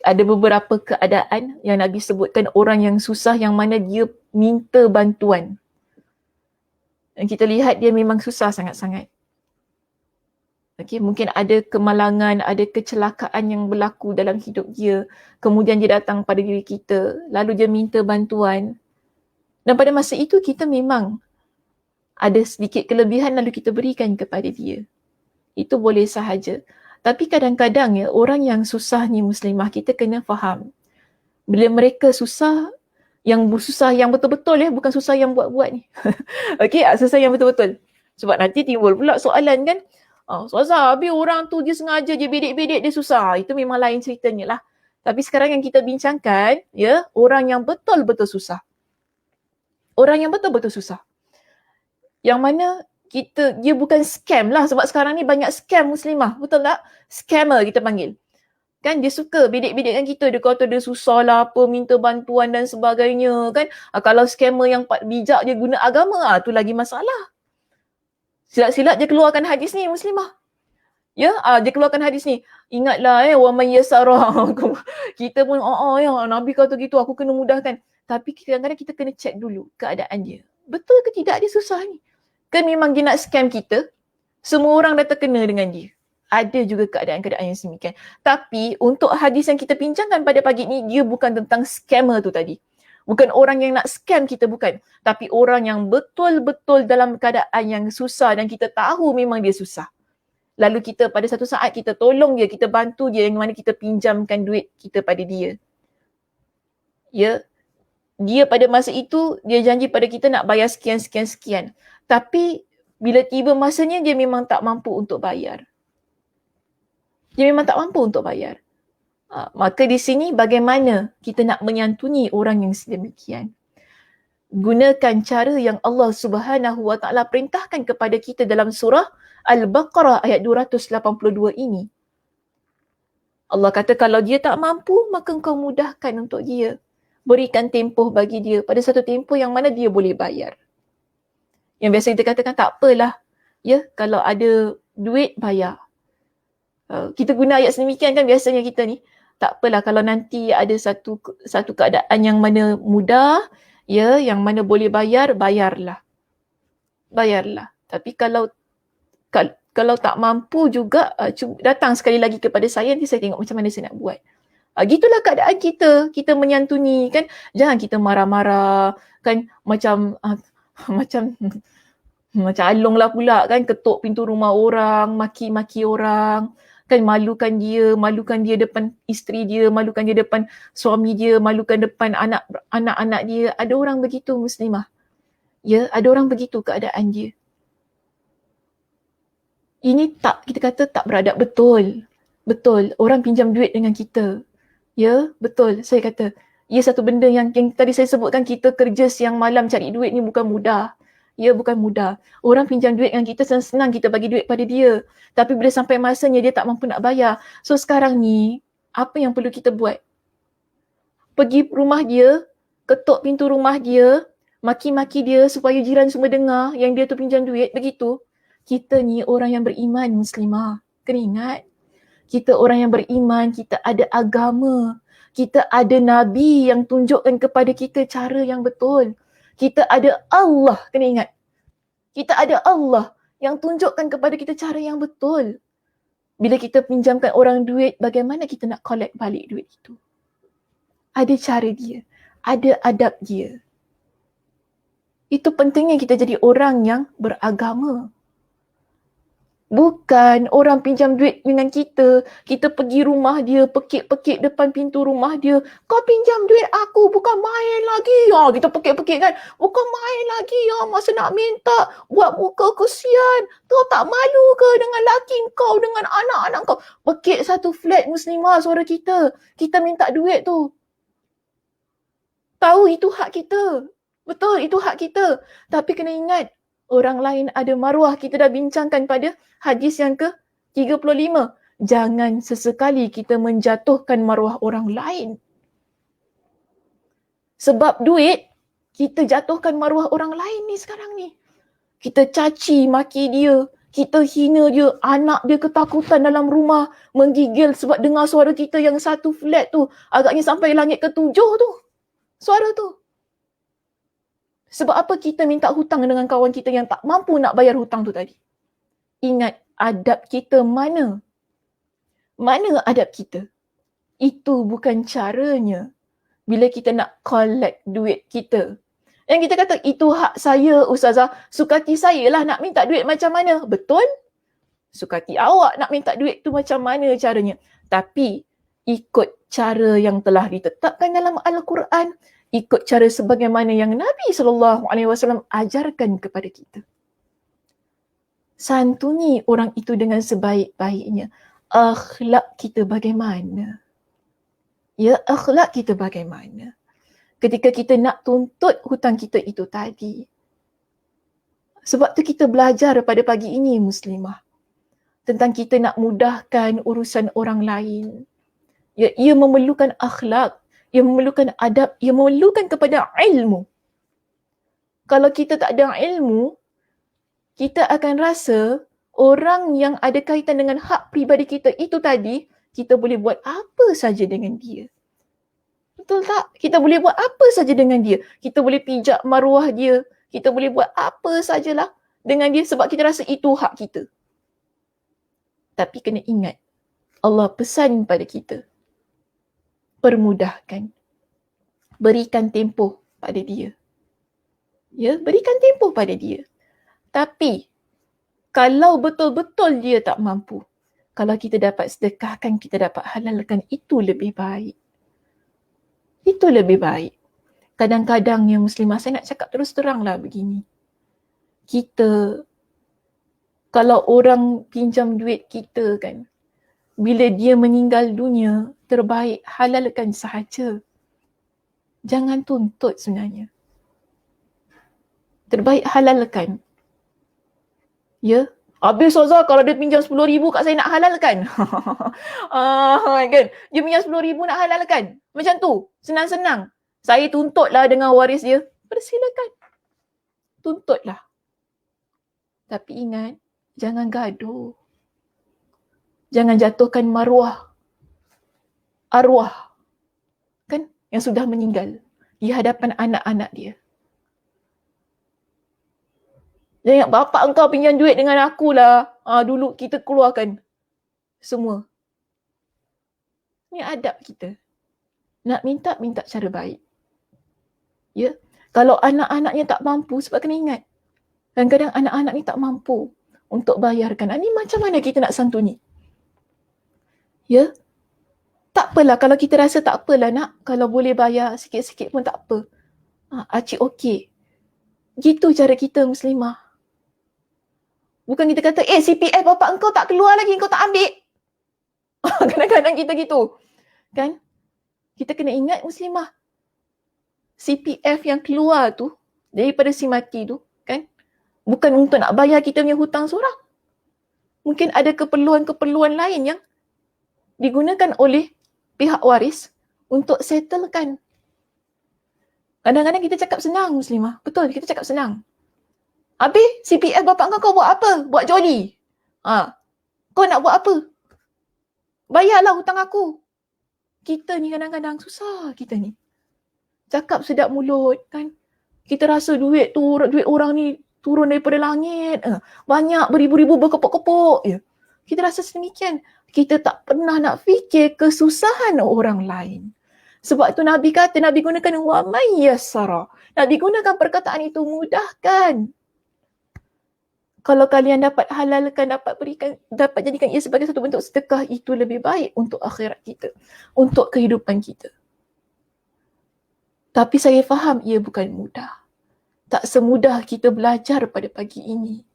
Ada beberapa keadaan yang Nabi sebutkan orang yang susah yang mana dia minta bantuan. Dan kita lihat dia memang susah sangat-sangat. Okay, mungkin ada kemalangan, ada kecelakaan yang berlaku dalam hidup dia. Kemudian dia datang pada diri kita, lalu dia minta bantuan. Dan pada masa itu kita memang ada sedikit kelebihan lalu kita berikan kepada dia. Itu boleh sahaja. Tapi kadang-kadang ya, orang yang susah ni muslimah, kita kena faham. Bila mereka susah yang betul-betul ya, bukan susah yang buat-buat ni. Okey, susah yang betul-betul. Sebab nanti timbul pula soalan kan, susah, habis orang tu dia sengaja je bedek-bedek dia susah. Itu memang lain ceritanya lah. Tapi sekarang yang kita bincangkan, ya, orang yang betul-betul susah. Orang yang betul-betul susah. Yang mana dia bukan scam lah, sebab sekarang ni banyak scam muslimah, betul tak? Scammer kita panggil. Kan dia suka bedek-bedekkan kita, dia kata dia susah lah apa, minta bantuan dan sebagainya kan. Kalau scammer yang bijak dia guna agama, tu lagi masalah. Silat-silat dia keluarkan hadis ni muslimah. Ya, dia keluarkan hadis ni. Ingatlah wa man yassara. Kita pun ya Nabi kata gitu, aku kena mudahkan. Tapi kadang-kadang kita kena check dulu keadaan dia. Betul ke tidak dia susah ni? Kan memang dia nak scam kita. Semua orang dah terkena dengan dia. Ada juga keadaan-keadaan yang semikian. Tapi untuk hadis yang kita bincangkan pada pagi ni, dia bukan tentang scammer tu tadi. Bukan orang yang nak scam kita, bukan. Tapi orang yang betul-betul dalam keadaan yang susah dan kita tahu memang dia susah. Lalu kita pada satu saat kita tolong dia, kita bantu dia, yang mana kita pinjamkan duit kita pada dia. Ya, dia pada masa itu, dia janji pada kita nak bayar sekian. Tapi bila tiba masanya, dia memang tak mampu untuk bayar. Maka di sini bagaimana kita nak menyantuni orang yang sedemikian? Gunakan cara yang Allah Subhanahu Wa Taala perintahkan kepada kita dalam surah Al-Baqarah ayat 282 ini. Allah kata kalau dia tak mampu, maka engkau mudahkan untuk dia. Berikan tempoh bagi dia pada satu tempoh yang mana dia boleh bayar. Yang biasa kita katakan tak apalah. Ya, kalau ada duit bayar. Kita guna ayat sedemikian kan biasanya kita ni. Tak apalah kalau nanti ada satu keadaan yang mana mudah, ya, yang mana boleh bayar, bayarlah. Tapi kalau Kalau tak mampu juga, datang sekali lagi kepada saya, nanti saya tengok macam mana saya nak buat. Gitulah keadaan kita. Kita menyantuni kan. Jangan kita marah-marah kan, macam macam Along lah pula kan, ketuk pintu rumah orang, maki-maki orang kan, malukan dia depan isteri dia, malukan dia depan suami dia, malukan depan anak-anak dia. Ada orang begitu, Muslimah. Ya, ada orang begitu keadaan dia. Ini tak, kita kata tak beradab. Betul. Betul. Orang pinjam duit dengan kita. Ya, betul. Saya kata, ia satu benda yang tadi saya sebutkan, kita kerja siang malam cari duit ni bukan mudah. Ya, bukan mudah. Orang pinjam duit dengan kita, senang-senang kita bagi duit pada dia. Tapi bila sampai masanya dia tak mampu nak bayar. So sekarang ni, apa yang perlu kita buat? Pergi rumah dia, ketuk pintu rumah dia, maki-maki dia supaya jiran semua dengar yang dia tu pinjam duit, begitu. Kita ni orang yang beriman, Muslimah. Kena ingat. Kita orang yang beriman, kita ada agama. Kita ada Nabi yang tunjukkan kepada kita cara yang betul. Kita ada Allah, kena ingat. Kita ada Allah yang tunjukkan kepada kita cara yang betul. Bila kita pinjamkan orang duit, bagaimana kita nak collect balik duit itu? Ada cara dia. Ada adab dia. Itu pentingnya kita jadi orang yang beragama. Bukan orang pinjam duit dengan kita, kita pergi rumah dia, pekik-pekik depan pintu rumah dia. Kau pinjam duit aku, bukan main lagi. Ya, kita pekik-pekik kan. Bukan main lagi ya, masa nak minta, buat muka kesian. Kau tak malu ke dengan laki kau, dengan anak-anak kau? Pekik satu flat, Muslimah, suara kita. Kita minta duit tu. Tahu itu hak kita. Betul, itu hak kita. Tapi kena ingat, orang lain ada maruah. Kita dah bincangkan pada hadis yang ke-35. Jangan sesekali kita menjatuhkan maruah orang lain. Sebab duit, kita jatuhkan maruah orang lain ni sekarang ni. Kita caci maki dia. Kita hina dia. Anak dia ketakutan dalam rumah. Menggigil sebab dengar suara kita yang satu flat tu. Agaknya sampai langit ke-7 tu. Suara tu. Sebab apa kita minta hutang dengan kawan kita yang tak mampu nak bayar hutang tu tadi? Ingat, adab kita mana? Mana adab kita? Itu bukan caranya bila kita nak collect duit kita. Yang kita kata, itu hak saya, Ustazah. Sukati saya lah nak minta duit macam mana. Betul? Sukati awak nak minta duit tu macam mana caranya. Tapi, ikut cara yang telah ditetapkan dalam Al-Quran. Ikut cara sebagaimana yang Nabi SAW ajarkan kepada kita. Santuni orang itu dengan sebaik-baiknya. Akhlak kita bagaimana? Ya, akhlak kita bagaimana? Ketika kita nak tuntut hutang kita itu tadi. Sebab tu kita belajar pada pagi ini, Muslimah. Tentang kita nak mudahkan urusan orang lain. Ya, ia memerlukan akhlak. Ia memerlukan adab, ia memerlukan kepada ilmu. Kalau kita tak ada ilmu, kita akan rasa orang yang ada kaitan dengan hak peribadi kita itu tadi, kita boleh buat apa saja dengan dia. Betul tak? Kita boleh buat apa saja dengan dia. Kita boleh pijak maruah dia. Kita boleh buat apa sajalah dengan dia sebab kita rasa itu hak kita. Tapi kena ingat, Allah pesan pada kita. Permudahkan. Berikan tempoh pada dia. Ya, berikan tempoh pada dia. Tapi, kalau betul-betul dia tak mampu, kalau kita dapat sedekahkan, kita dapat halalkan, itu lebih baik. Itu lebih baik. Kadang-kadang yang Muslimah, saya nak cakap terus teranglah begini. Kita, kalau orang pinjam duit kita kan, bila dia meninggal dunia, terbaik halalkan sahaja. Jangan tuntut sebenarnya. Terbaik halalkan. Ya. Habis Ustazah, kalau dia pinjam 10,000 kat saya nak halalkan. Kan? Dia pinjam 10,000 nak halalkan. Macam tu. Senang-senang. Saya tuntutlah dengan waris dia. Persilakan. Tuntutlah. Tapi ingat, jangan gaduh. Jangan jatuhkan maruah. Arwah. Kan? Yang sudah meninggal. Di hadapan anak-anak dia. Jangan bapak engkau pinjam duit dengan aku lah. Dulu kita keluarkan semua. Ni adab kita. Nak minta cara baik. Ya. Kalau anak-anaknya tak mampu, sebab kena ingat. Kadang-kadang anak-anak ni tak mampu untuk bayarkan. Ni macam mana kita nak santuni? Ya. Tak apalah kalau kita rasa tak apalah nak. Kalau boleh bayar sikit-sikit pun tak apa. Acik okey. Gitu cara kita Muslimah. Bukan kita kata, CPF bapak engkau tak keluar lagi, engkau tak ambil. Kadang-kadang kita gitu. Kan? Kita kena ingat Muslimah. CPF yang keluar tu, daripada si mati tu, kan? Bukan untuk nak bayar kita punya hutang seorang. Mungkin ada keperluan-keperluan lain yang digunakan oleh pihak waris untuk settlekan. Kadang-kadang kita cakap senang Muslimah. Betul, kita cakap senang. Habis CPF bapak kau buat apa? Buat joli. Kau nak buat apa? Bayarlah hutang aku. Kita ni kadang-kadang susah kita ni. Cakap sedap mulut kan. Kita rasa duit orang ni turun daripada langit. Banyak beribu-ribu berkepuk-kepuk. Kita rasa sedemikian. Kita tak pernah nak fikir kesusahan orang lain. Sebab tu Nabi kata, Nabi gunakan wa may yassara. Nabi gunakan perkataan itu mudahkan. Kalau kalian dapat halalkan, dapat jadikan ia sebagai satu bentuk sedekah, itu lebih baik untuk akhirat kita, untuk kehidupan kita. Tapi saya faham ia bukan mudah. Tak semudah kita belajar pada pagi ini.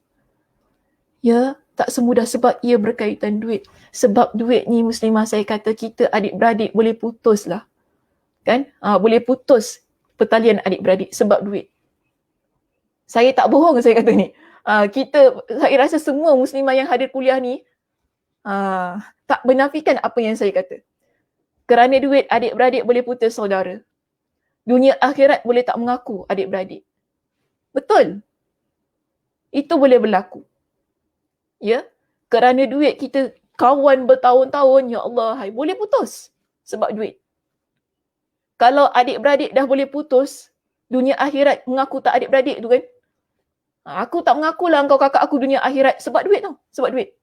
Ya, tak semudah sebab ia berkaitan duit. Sebab duit ni Muslimah, saya kata kita adik-beradik boleh putus lah. Kan? Boleh putus pertalian adik-beradik sebab duit. Saya tak bohong saya kata ni. Saya rasa semua Muslimah yang hadir kuliah ni tak menafikan apa yang saya kata. Kerana duit, adik-beradik boleh putus saudara. Dunia akhirat boleh tak mengaku adik-beradik. Betul. Itu boleh berlaku. Ya. Kerana duit kita kawan bertahun-tahun, ya Allah, boleh putus sebab duit. Kalau adik-beradik dah boleh putus, dunia akhirat mengaku tak adik-beradik tu kan. Aku tak mengakulah engkau kakak aku dunia akhirat sebab duit tau. Sebab duit.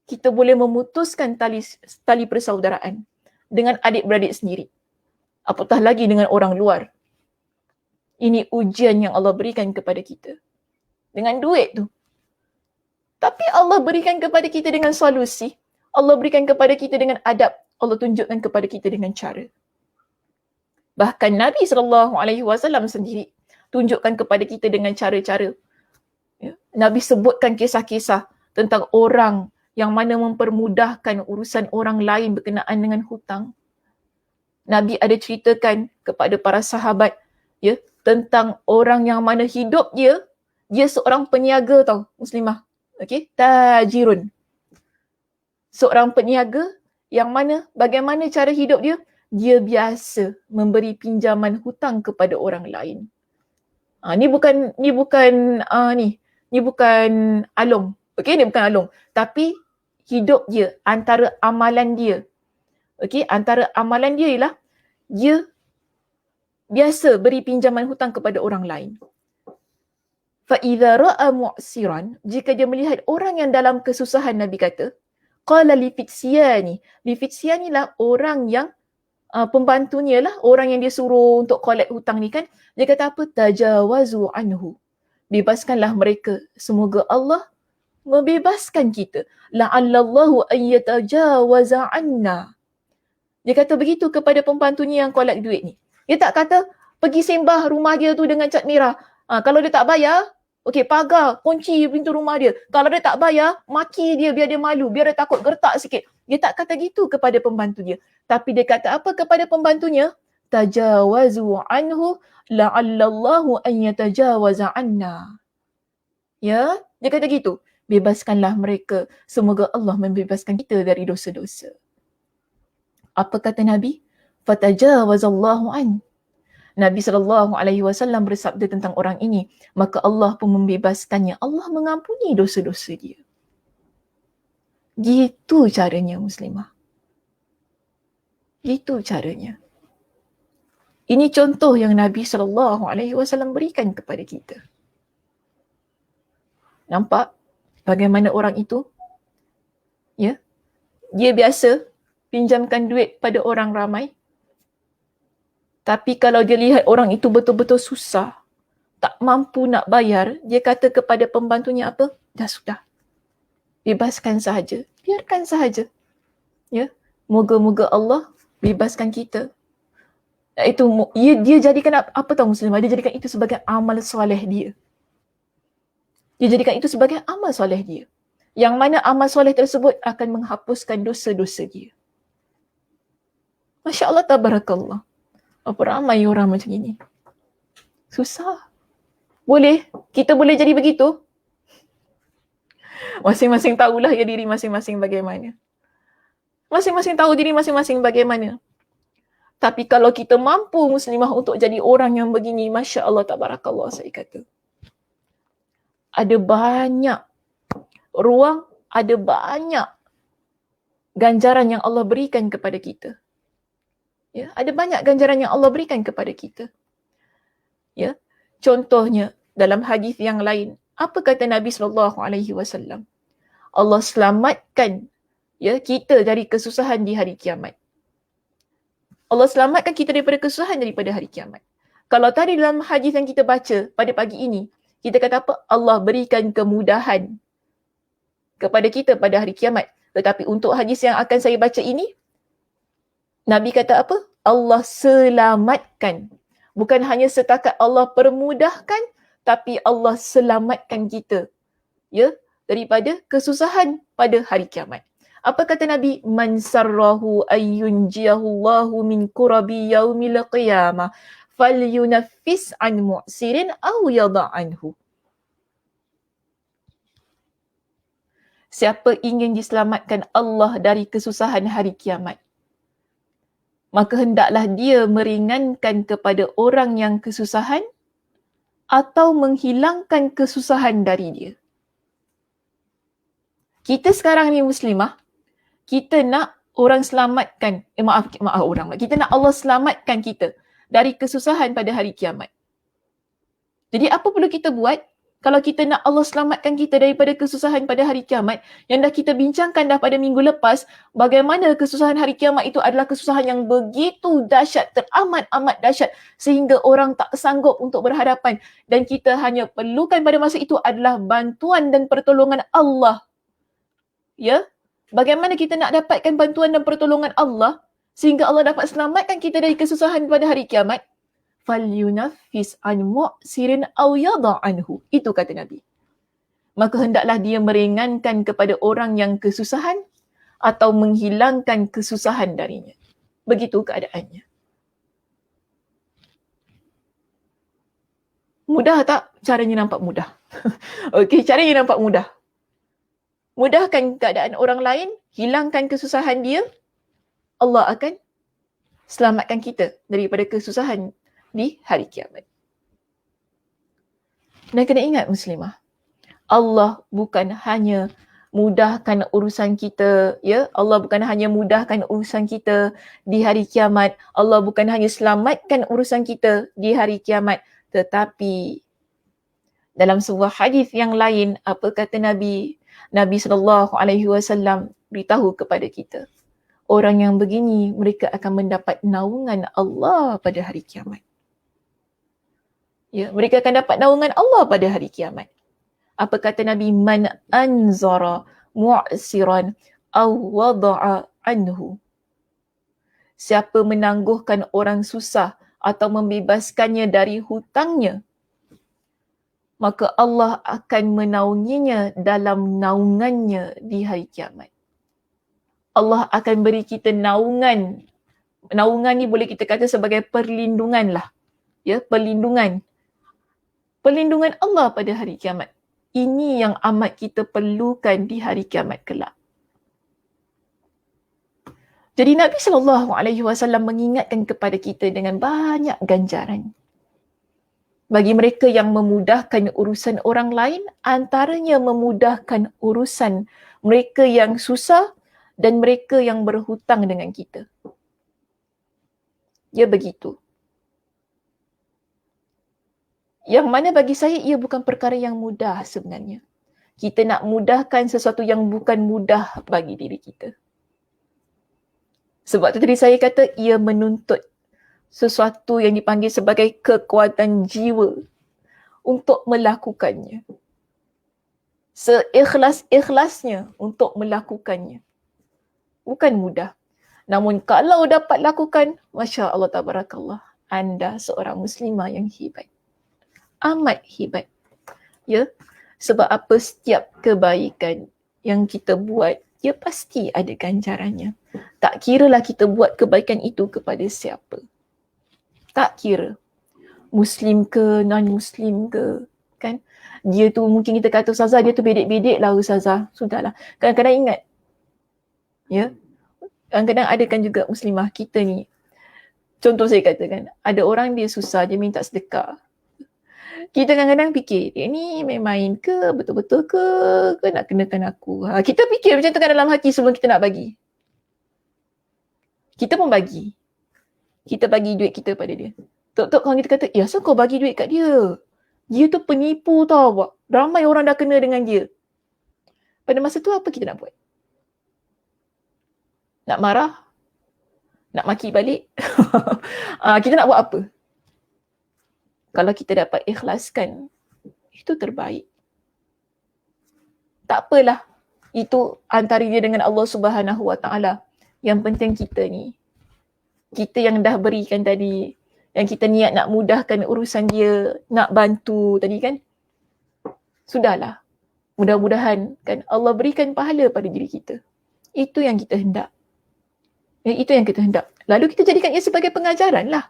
Kita boleh memutuskan tali persaudaraan dengan adik-beradik sendiri. Apatah lagi dengan orang luar. Ini ujian yang Allah berikan kepada kita. Dengan duit tu. Tapi Allah berikan kepada kita dengan solusi. Allah berikan kepada kita dengan adab. Allah tunjukkan kepada kita dengan cara. Bahkan Nabi SAW sendiri tunjukkan kepada kita dengan cara-cara. Nabi sebutkan kisah-kisah tentang orang yang mana mempermudahkan urusan orang lain berkenaan dengan hutang. Nabi ada ceritakan kepada para sahabat tentang orang yang mana hidup dia seorang peniaga tau, Muslimah. Okey, tajirun. Seorang peniaga yang mana bagaimana cara hidup dia? Dia biasa memberi pinjaman hutang kepada orang lain. Ni bukan alung. Okey, ni bukan alung. Tapi hidup dia, antara amalan dia. Okey, antara amalan dia ialah dia biasa beri pinjaman hutang kepada orang lain. فَإِذَا رَأَى مُعْسِرًا, jika dia melihat orang yang dalam kesusahan, Nabi kata, قَالَ لِفِتْسِيَانِ. Lifitsyani lah orang yang pembantunya lah, orang yang dia suruh untuk collect hutang ni kan. Dia kata apa? Tajawazu anhu. Bebaskanlah mereka. Semoga Allah membebaskan kita. La'allallahu ayyatajawaza anna. Dia kata begitu kepada pembantunya yang collect duit ni. Dia tak kata pergi sembah rumah dia tu dengan cat merah. Kalau dia tak bayar, okey, pagar, kunci pintu rumah dia. Kalau dia tak bayar, maki dia biar dia malu, biar dia takut gertak sikit. Dia tak kata gitu kepada pembantu dia. Tapi dia kata apa kepada pembantunya? Tajawazu anhu la'allallahu an yatajawaza anna. Ya, dia kata gitu. Bebaskanlah mereka. Semoga Allah membebaskan kita dari dosa-dosa. Apa kata Nabi? Fatajawazallahu an. Nabi SAW bersabda tentang orang ini, maka Allah pun membebaskannya. Allah mengampuni dosa-dosa dia. Gitu caranya Muslimah. Gitu caranya. Ini contoh yang Nabi SAW berikan kepada kita. Nampak bagaimana orang itu? Ya, dia biasa pinjamkan duit pada orang ramai. Tapi kalau dia lihat orang itu betul-betul susah, tak mampu nak bayar, dia kata kepada pembantunya apa? Dah sudah, bebaskan sahaja. Biarkan sahaja. Ya, moga-moga Allah bebaskan kita. Itu dia jadikan apa tahu Muslimah? Dia jadikan itu sebagai amal soleh dia. Dia jadikan itu sebagai amal soleh dia. Yang mana amal soleh tersebut akan menghapuskan dosa-dosa dia. Masya Allah, tabarakallah. Apa ramai orang macam ini? Susah. Boleh. Kita boleh jadi begitu. Masing-masing tahulah ya diri masing-masing bagaimana. Masing-masing tahu diri masing-masing bagaimana. Tapi kalau kita mampu Muslimah untuk jadi orang yang begini, Masya Allah, tabarakallah saya kata. Ada banyak ruang, ada banyak ganjaran yang Allah berikan kepada kita. Ya, ada banyak ganjaran yang Allah berikan kepada kita. Ya, contohnya dalam hadis yang lain, apa kata Nabi SAW? Allah selamatkan ya kita dari kesusahan di hari kiamat. Allah selamatkan kita daripada kesusahan daripada hari kiamat. Kalau tadi dalam hadis yang kita baca pada pagi ini, kita kata apa? Allah berikan kemudahan kepada kita pada hari kiamat. Tetapi untuk hadis yang akan saya baca ini, Nabi kata apa? Allah selamatkan. Bukan hanya setakat Allah permudahkan, tapi Allah selamatkan kita ya daripada kesusahan pada hari kiamat. Apa kata Nabi? Man sarrahu ayyunjiyahu Allahu min kurabi yaumil qiyamah falyunaffis an mu'sirin aw yada'anhu. Siapa ingin diselamatkan Allah dari kesusahan hari kiamat, maka hendaklah dia meringankan kepada orang yang kesusahan atau menghilangkan kesusahan dari dia. Kita sekarang ni Muslimah, kita nak orang selamatkan, kita nak Allah selamatkan kita dari kesusahan pada hari kiamat. Jadi apa perlu kita buat? Kalau kita nak Allah selamatkan kita daripada kesusahan pada hari kiamat, yang dah kita bincangkan dah pada minggu lepas, bagaimana kesusahan hari kiamat itu adalah kesusahan yang begitu dahsyat, teramat-amat dahsyat, sehingga orang tak sanggup untuk berhadapan. Dan kita hanya perlukan pada masa itu adalah bantuan dan pertolongan Allah. Ya, bagaimana kita nak dapatkan bantuan dan pertolongan Allah sehingga Allah dapat selamatkan kita dari kesusahan pada hari kiamat? Falyunaffis an mu'sirin aw yada'anhu. Itu kata Nabi. Maka hendaklah dia meringankan kepada orang yang kesusahan atau menghilangkan kesusahan darinya. Begitu keadaannya. Mudah tak? Caranya nampak mudah. Okey, caranya nampak mudah. Mudahkan keadaan orang lain, hilangkan kesusahan dia, Allah akan selamatkan kita daripada kesusahan di hari kiamat. Dan kena ingat Muslimah, Allah bukan hanya mudahkan urusan kita, ya, Allah bukan hanya mudahkan urusan kita di hari kiamat, Allah bukan hanya selamatkan urusan kita di hari kiamat, tetapi dalam sebuah hadis yang lain, apa kata Nabi? Nabi SAW beritahu kepada kita, orang yang begini mereka akan mendapat naungan Allah pada hari kiamat. Ya, mereka akan dapat naungan Allah pada hari kiamat. Apa kata Nabi? Man anzara mu'siran aw wada'a anhu. Siapa menangguhkan orang susah atau membebaskannya dari hutangnya, maka Allah akan menaunginya dalam naungannya di hari kiamat. Allah akan beri kita naungan. Naungan ni boleh kita kata sebagai perlindungan lah. Ya, perlindungan. Perlindungan Allah pada hari kiamat. Ini yang amat kita perlukan di hari kiamat kelak. Jadi Nabi SAW mengingatkan kepada kita dengan banyak ganjaran. Bagi mereka yang memudahkan urusan orang lain, antaranya memudahkan urusan mereka yang susah dan mereka yang berhutang dengan kita. Ya begitu. Yang mana bagi saya ia bukan perkara yang mudah sebenarnya. Kita nak mudahkan sesuatu yang bukan mudah bagi diri kita. Sebab tu tadi saya kata ia menuntut sesuatu yang dipanggil sebagai kekuatan jiwa untuk melakukannya. Seikhlas-ikhlasnya untuk melakukannya. Bukan mudah. Namun kalau dapat lakukan, Masya Allah tabarakallah, anda seorang muslimah yang hebat. Amat hebat. Ya, sebab apa? Setiap kebaikan yang kita buat, ia pasti ada ganjarannya. Tak kiralah kita buat kebaikan itu kepada siapa. Tak kira. Muslim ke, non-Muslim ke, kan? Dia tu mungkin kita kata, Ustazah dia tu bedek-bedek lah Ustazah. Sudahlah. Kadang-kadang ingat, ya, kadang-kadang ada kan juga muslimah kita ni. Contoh saya katakan, ada orang dia susah, dia minta sedekah. Kita kadang-kadang fikir, dia ni main-main ke, betul-betul ke nak kenakan aku. Kita fikir macam tu kan dalam hati sebelum kita nak bagi. Kita pun bagi. Kita bagi duit kita pada dia. Tok-tok kalau kita kata, asal kau bagi duit kat dia? Dia tu penipu tau. Ramai orang dah kena dengan dia. Pada masa tu apa kita nak buat? Nak marah? Nak maki balik? Kita nak buat apa? Kalau kita dapat ikhlaskan, itu terbaik. Tak apalah. Itu antara dia dengan Allah Subhanahu Wa Taala. Yang penting kita ni, kita yang dah berikan tadi, yang kita niat nak mudahkan urusan dia, nak bantu tadi kan, sudahlah. Mudah-mudahan kan Allah berikan pahala pada diri kita. Itu yang kita hendak. Itu yang kita hendak. Lalu kita jadikan ia sebagai pengajaran lah.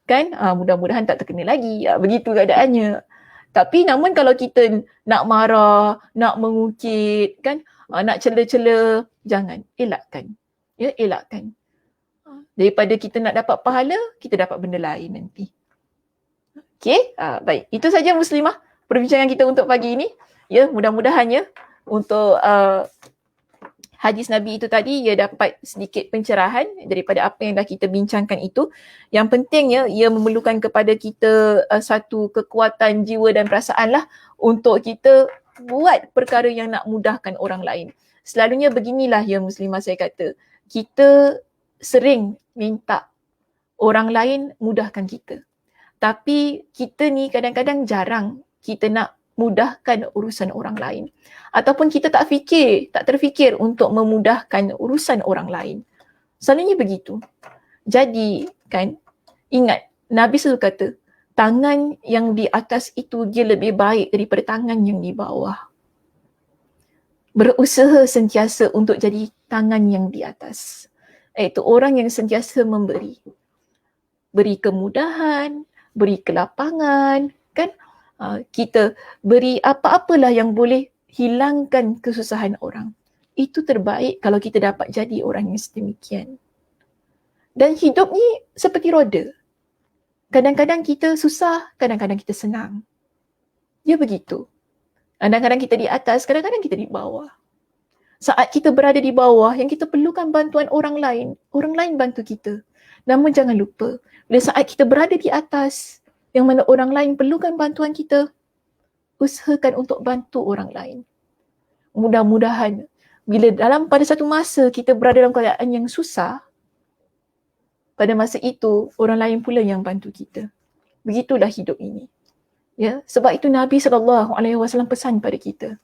Kan? Mudah-mudahan tak terkena lagi. Begitu keadaannya. Tapi namun kalau kita nak marah, nak mengukit, kan? Nak cela-cela, jangan. Elakkan. Ya, elakkan. Daripada kita nak dapat pahala, kita dapat benda lain nanti. Okay? Baik. Itu saja muslimah perbincangan kita untuk pagi ini. Ya, mudah-mudahannya untuk hadis Nabi itu tadi, ia dapat sedikit pencerahan daripada apa yang dah kita bincangkan itu. Yang pentingnya, ia memerlukan kepada kita satu kekuatan jiwa dan perasaan lah untuk kita buat perkara yang nak mudahkan orang lain. Selalunya beginilah ya muslimah saya kata, kita sering minta orang lain mudahkan kita. Tapi kita ni kadang-kadang jarang kita nak mudahkan urusan orang lain. Ataupun kita tak terfikir untuk memudahkan urusan orang lain. Selalunya begitu. Jadi kan, ingat, Nabi selalu kata, tangan yang di atas itu dia lebih baik daripada tangan yang di bawah. Berusaha sentiasa untuk jadi tangan yang di atas. Iaitu orang yang sentiasa memberi. Beri kemudahan, beri kelapangan, kan? Kita beri apa-apalah yang boleh hilangkan kesusahan orang. Itu terbaik kalau kita dapat jadi orang yang sedemikian. Dan hidup ni seperti roda. Kadang-kadang kita susah, kadang-kadang kita senang. Dia begitu. Kadang-kadang kita di atas, kadang-kadang kita di bawah. Saat kita berada di bawah, yang kita perlukan bantuan orang lain bantu kita. Namun jangan lupa, bila saat kita berada di atas, yang mana orang lain perlukan bantuan kita, usahakan untuk bantu orang lain. Mudah-mudahan bila pada satu masa kita berada dalam keadaan yang susah, pada masa itu orang lain pula yang bantu kita. Begitulah hidup ini. Ya, sebab itu Nabi SAW pesan pada kita,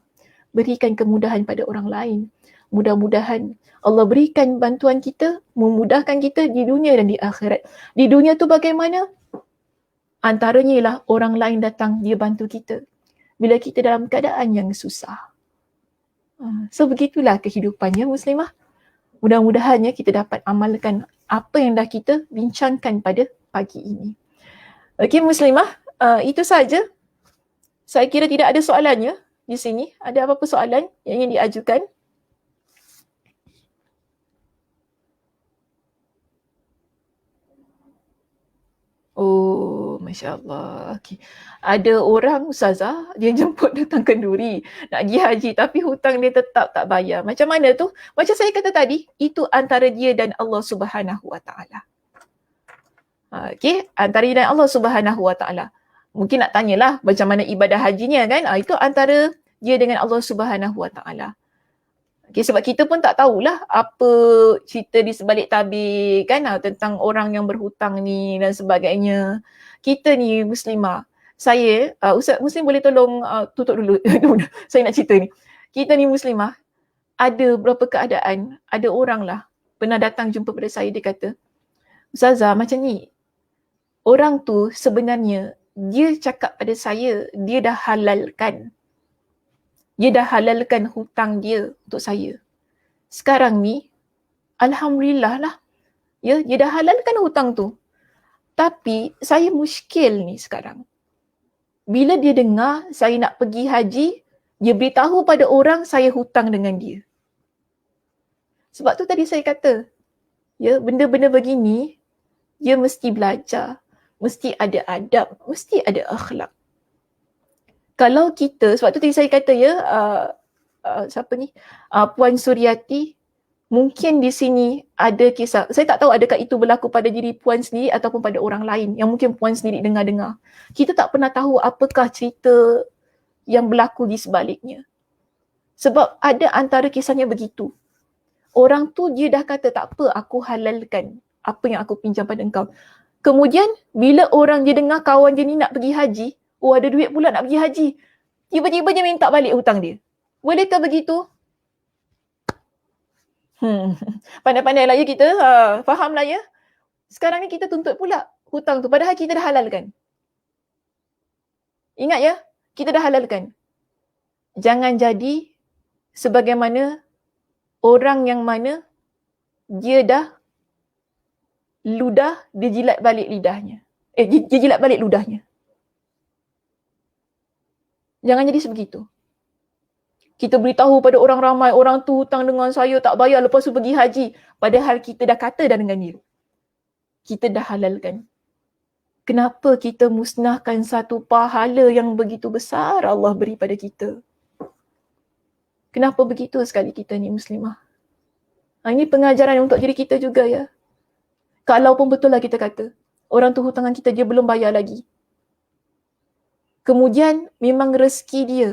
berikan kemudahan pada orang lain. Mudah-mudahan Allah berikan bantuan kita, memudahkan kita di dunia dan di akhirat. Di dunia tu bagaimana? Antaranya ialah orang lain datang, dia bantu kita bila kita dalam keadaan yang susah. So begitulah kehidupannya muslimah. Mudah-mudahannya kita dapat amalkan apa yang dah kita bincangkan pada pagi ini. Okey muslimah, itu saja. Saya kira tidak ada soalannya di sini. Ada apa-apa soalan yang ingin diajukan? Oh, Masya Allah. Okay. Ada orang Ustazah, dia jemput datang kenduri, nak pergi haji tapi hutang dia tetap tak bayar. Macam mana tu? Macam saya kata tadi, itu antara dia dan Allah Subhanahu Wa Taala. Okay, antara dia dan Allah Subhanahu Wa Taala. Mungkin nak tanyalah macam mana ibadah hajinya kan? Itu antara dia dengan Allah Subhanahu Wa Taala. Okay, sebab kita pun tak tahulah apa cerita di sebalik tabir kan tentang orang yang berhutang ni dan sebagainya. Kita ni Muslimah, saya, Ustaz Muslim boleh tolong tutup dulu. Saya nak cerita ni. Kita ni Muslimah, ada beberapa keadaan, ada orang lah pernah datang jumpa pada saya, dia kata, Ustazah macam ni, orang tu sebenarnya dia cakap pada saya, dia dah halalkan hutang dia untuk saya. Sekarang ni, Alhamdulillah lah, ya, dia dah halalkan hutang tu. Tapi saya muskil ni sekarang. Bila dia dengar saya nak pergi haji, dia beritahu pada orang saya hutang dengan dia. Sebab tu tadi saya kata, ya, benda-benda begini, dia mesti belajar, mesti ada adab, mesti ada akhlak. Kalau kita, sebab tu tadi saya kata ya, Puan Suryati, mungkin di sini ada kisah, saya tak tahu adakah itu berlaku pada diri Puan sendiri ataupun pada orang lain yang mungkin Puan sendiri dengar-dengar. Kita tak pernah tahu apakah cerita yang berlaku di sebaliknya. Sebab ada antara kisahnya begitu. Orang tu dia dah kata tak apa, aku halalkan apa yang aku pinjam pada engkau. Kemudian bila orang dia dengar kawan dia ni nak pergi haji, ada duit pula nak pergi haji, tiba-tiba dia minta balik hutang dia. Bolehkah begitu? Pandai-pandai lah ya kita, faham lah ya. Sekarang ni kita tuntut pula hutang tu, padahal kita dah halalkan. Ingat ya, kita dah halalkan. Jangan jadi sebagaimana orang yang mana dia dah ludah, dia jilat balik lidahnya. Dia jilat balik ludahnya. Jangan jadi sebegitu. Kita beritahu pada orang ramai, orang tu hutang dengan saya tak bayar lepas tu pergi haji. Padahal kita dah kata dah dengan dia. Kita dah halalkan. Kenapa kita musnahkan satu pahala yang begitu besar Allah beri pada kita? Kenapa begitu sekali kita ni Muslimah? Ini pengajaran untuk diri kita juga ya. Kalaupun betul lah kita kata, orang tu hutangan kita dia belum bayar lagi. Kemudian memang rezeki dia.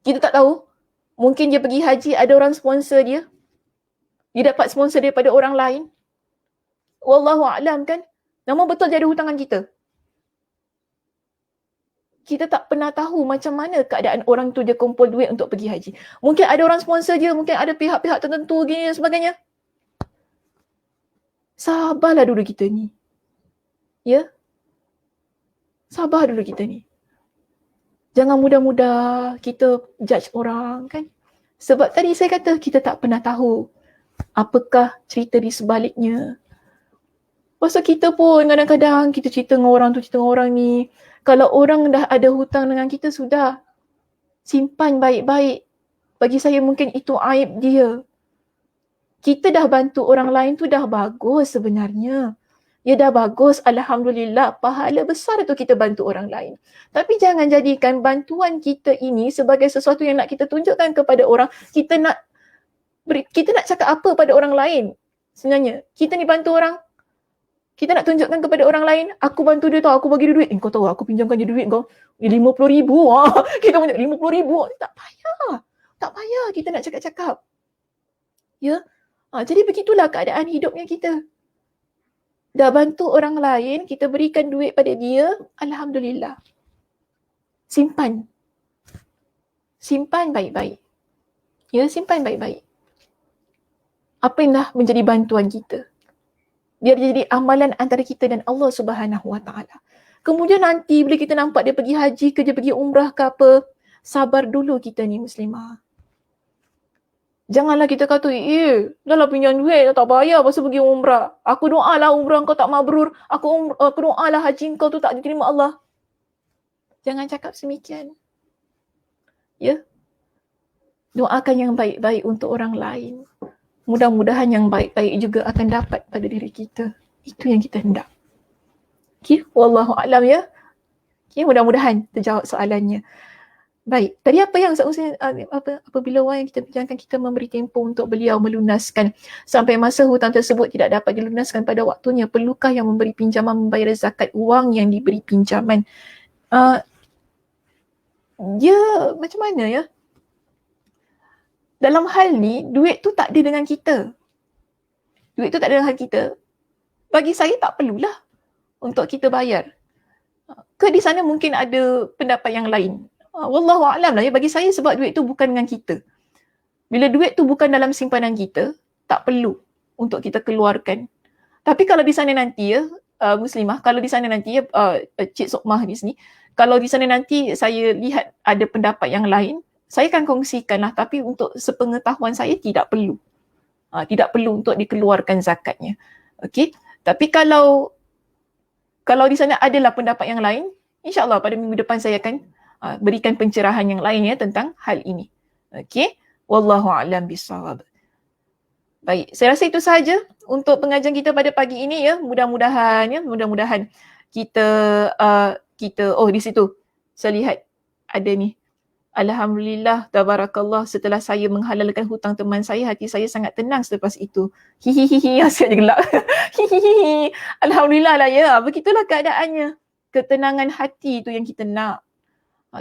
Kita tak tahu. Mungkin dia pergi haji, ada orang sponsor dia. Dia dapat sponsor daripada orang lain. Wallahu a'lam kan. Namun betul dia ada hutangan kita. Kita tak pernah tahu macam mana keadaan orang tu dia kumpul duit untuk pergi haji. Mungkin ada orang sponsor dia, mungkin ada pihak-pihak tertentu gini dan sebagainya. Sabarlah dulu kita ni. Ya? Sabar dulu kita ni. Jangan mudah-mudah kita judge orang kan. Sebab tadi saya kata kita tak pernah tahu apakah cerita di sebaliknya. Pasal kita pun kadang-kadang kita cerita dengan orang tu, cerita dengan orang ni. Kalau orang dah ada hutang dengan kita sudah. Simpan baik-baik. Bagi saya mungkin itu aib dia. Kita dah bantu orang lain tu dah bagus sebenarnya. Ya dah bagus, Alhamdulillah, pahala besar tu kita bantu orang lain. Tapi jangan jadikan bantuan kita ini sebagai sesuatu yang nak kita tunjukkan kepada orang. Kita nak cakap apa pada orang lain sebenarnya. Kita ni bantu orang, kita nak tunjukkan kepada orang lain, aku bantu dia tau, aku bagi dia duit. Kau tahu aku pinjamkan dia duit kau, 50,000. Kita punya 50,000. Tak payah kita nak cakap-cakap. Ya, jadi begitulah keadaan hidupnya kita. Dah bantu orang lain, kita berikan duit pada dia, Alhamdulillah. Simpan. Simpan baik-baik. Ya, simpan baik-baik. Apa yang dah menjadi bantuan kita. Biar jadi amalan antara kita dan Allah Subhanahu Wa Taala. Kemudian nanti bila kita nampak dia pergi haji ke, dia pergi umrah ke apa, sabar dulu kita ni Muslimah. Janganlah kita kata, dah lah pinjam duit, tak bayar pasal pergi umrah. Aku doalah umrah kau tak mabrur. Aku doalah haji kau tu tak diterima Allah. Jangan cakap semikian. Ya. Doakan yang baik-baik untuk orang lain. Mudah-mudahan yang baik-baik juga akan dapat pada diri kita. Itu yang kita hendak. Okay, wallahu a'lam ya. Okay, mudah-mudahan terjawab soalannya. Baik, tadi apa yang apabila wang yang kita bincangkan, kita memberi tempoh untuk beliau melunaskan sampai masa hutang tersebut tidak dapat dilunaskan pada waktunya, perlukah yang memberi pinjaman membayar zakat wang yang diberi pinjaman? dia macam mana ya? Dalam hal ni, duit tu tak ada dengan kita. Duit tu tak ada dengan kita. Bagi saya tak perlulah untuk kita bayar. Ke di sana mungkin ada pendapat yang lain. Wallahu a'lam lah ya. Bagi saya sebab duit tu bukan dengan kita. Bila duit tu bukan dalam simpanan kita, tak perlu untuk kita keluarkan. Tapi kalau di sana nanti ya, Muslimah, kalau di sana nanti ya, Cik Sokmah di sini, kalau di sana nanti saya lihat ada pendapat yang lain, saya akan kongsikan lah. Tapi untuk sepengetahuan saya tidak perlu. Tidak perlu untuk dikeluarkan zakatnya. Okey. Tapi kalau di sana adalah pendapat yang lain, insya-Allah pada minggu depan saya akan berikan pencerahan yang lain ya tentang hal ini. Okey. Wallahu a'lam bissawab. Baik, saya rasa itu sahaja untuk pengajian kita pada pagi ini ya. Mudah-mudahan kita di situ saya lihat ada ni. Alhamdulillah, tabarakallah, setelah saya menghalalkan hutang teman saya, hati saya sangat tenang selepas itu. Hihihihi, asyik je gelak. Hihihihi. Alhamdulillah lah ya, begitulah keadaannya. Ketenangan hati itu yang kita nak.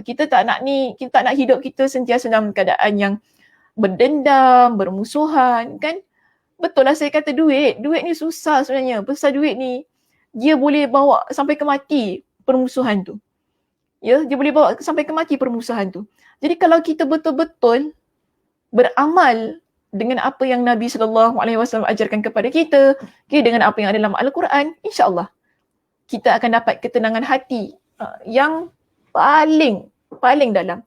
Kita tak nak hidup kita sentiasa dalam keadaan yang berdendam, bermusuhan, kan? Betul lah saya kata duit ni susah sebenarnya. Pasal duit ni, dia boleh bawa sampai ke mati permusuhan tu. Ya, dia boleh bawa sampai ke mati permusuhan tu. Jadi kalau kita betul-betul beramal dengan apa yang Nabi SAW ajarkan kepada kita, dengan apa yang ada dalam Al-Quran, insya-Allah kita akan dapat ketenangan hati yang paling dalam.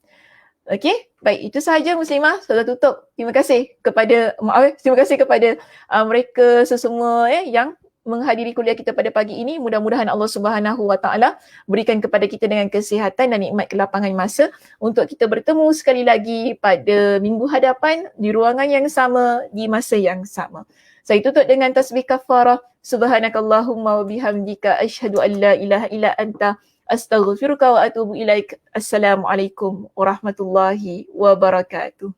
Okey, baik, itu sahaja Muslimah. Sudah tutup. Terima kasih kepada mereka sesemua yang menghadiri kuliah kita pada pagi ini. Mudah-mudahan Allah Subhanahu Wa Taala berikan kepada kita dengan kesihatan dan nikmat kelapangan masa untuk kita bertemu sekali lagi pada minggu hadapan di ruangan yang sama di masa yang sama. Saya tutup dengan tasbih kafarah. Subhanakallahumma wa bihamdika asyhadu an la ilaha illa anta astaghfiruka wa atubu ilaik. Assalamualaikum warahmatullahi wabarakatuh.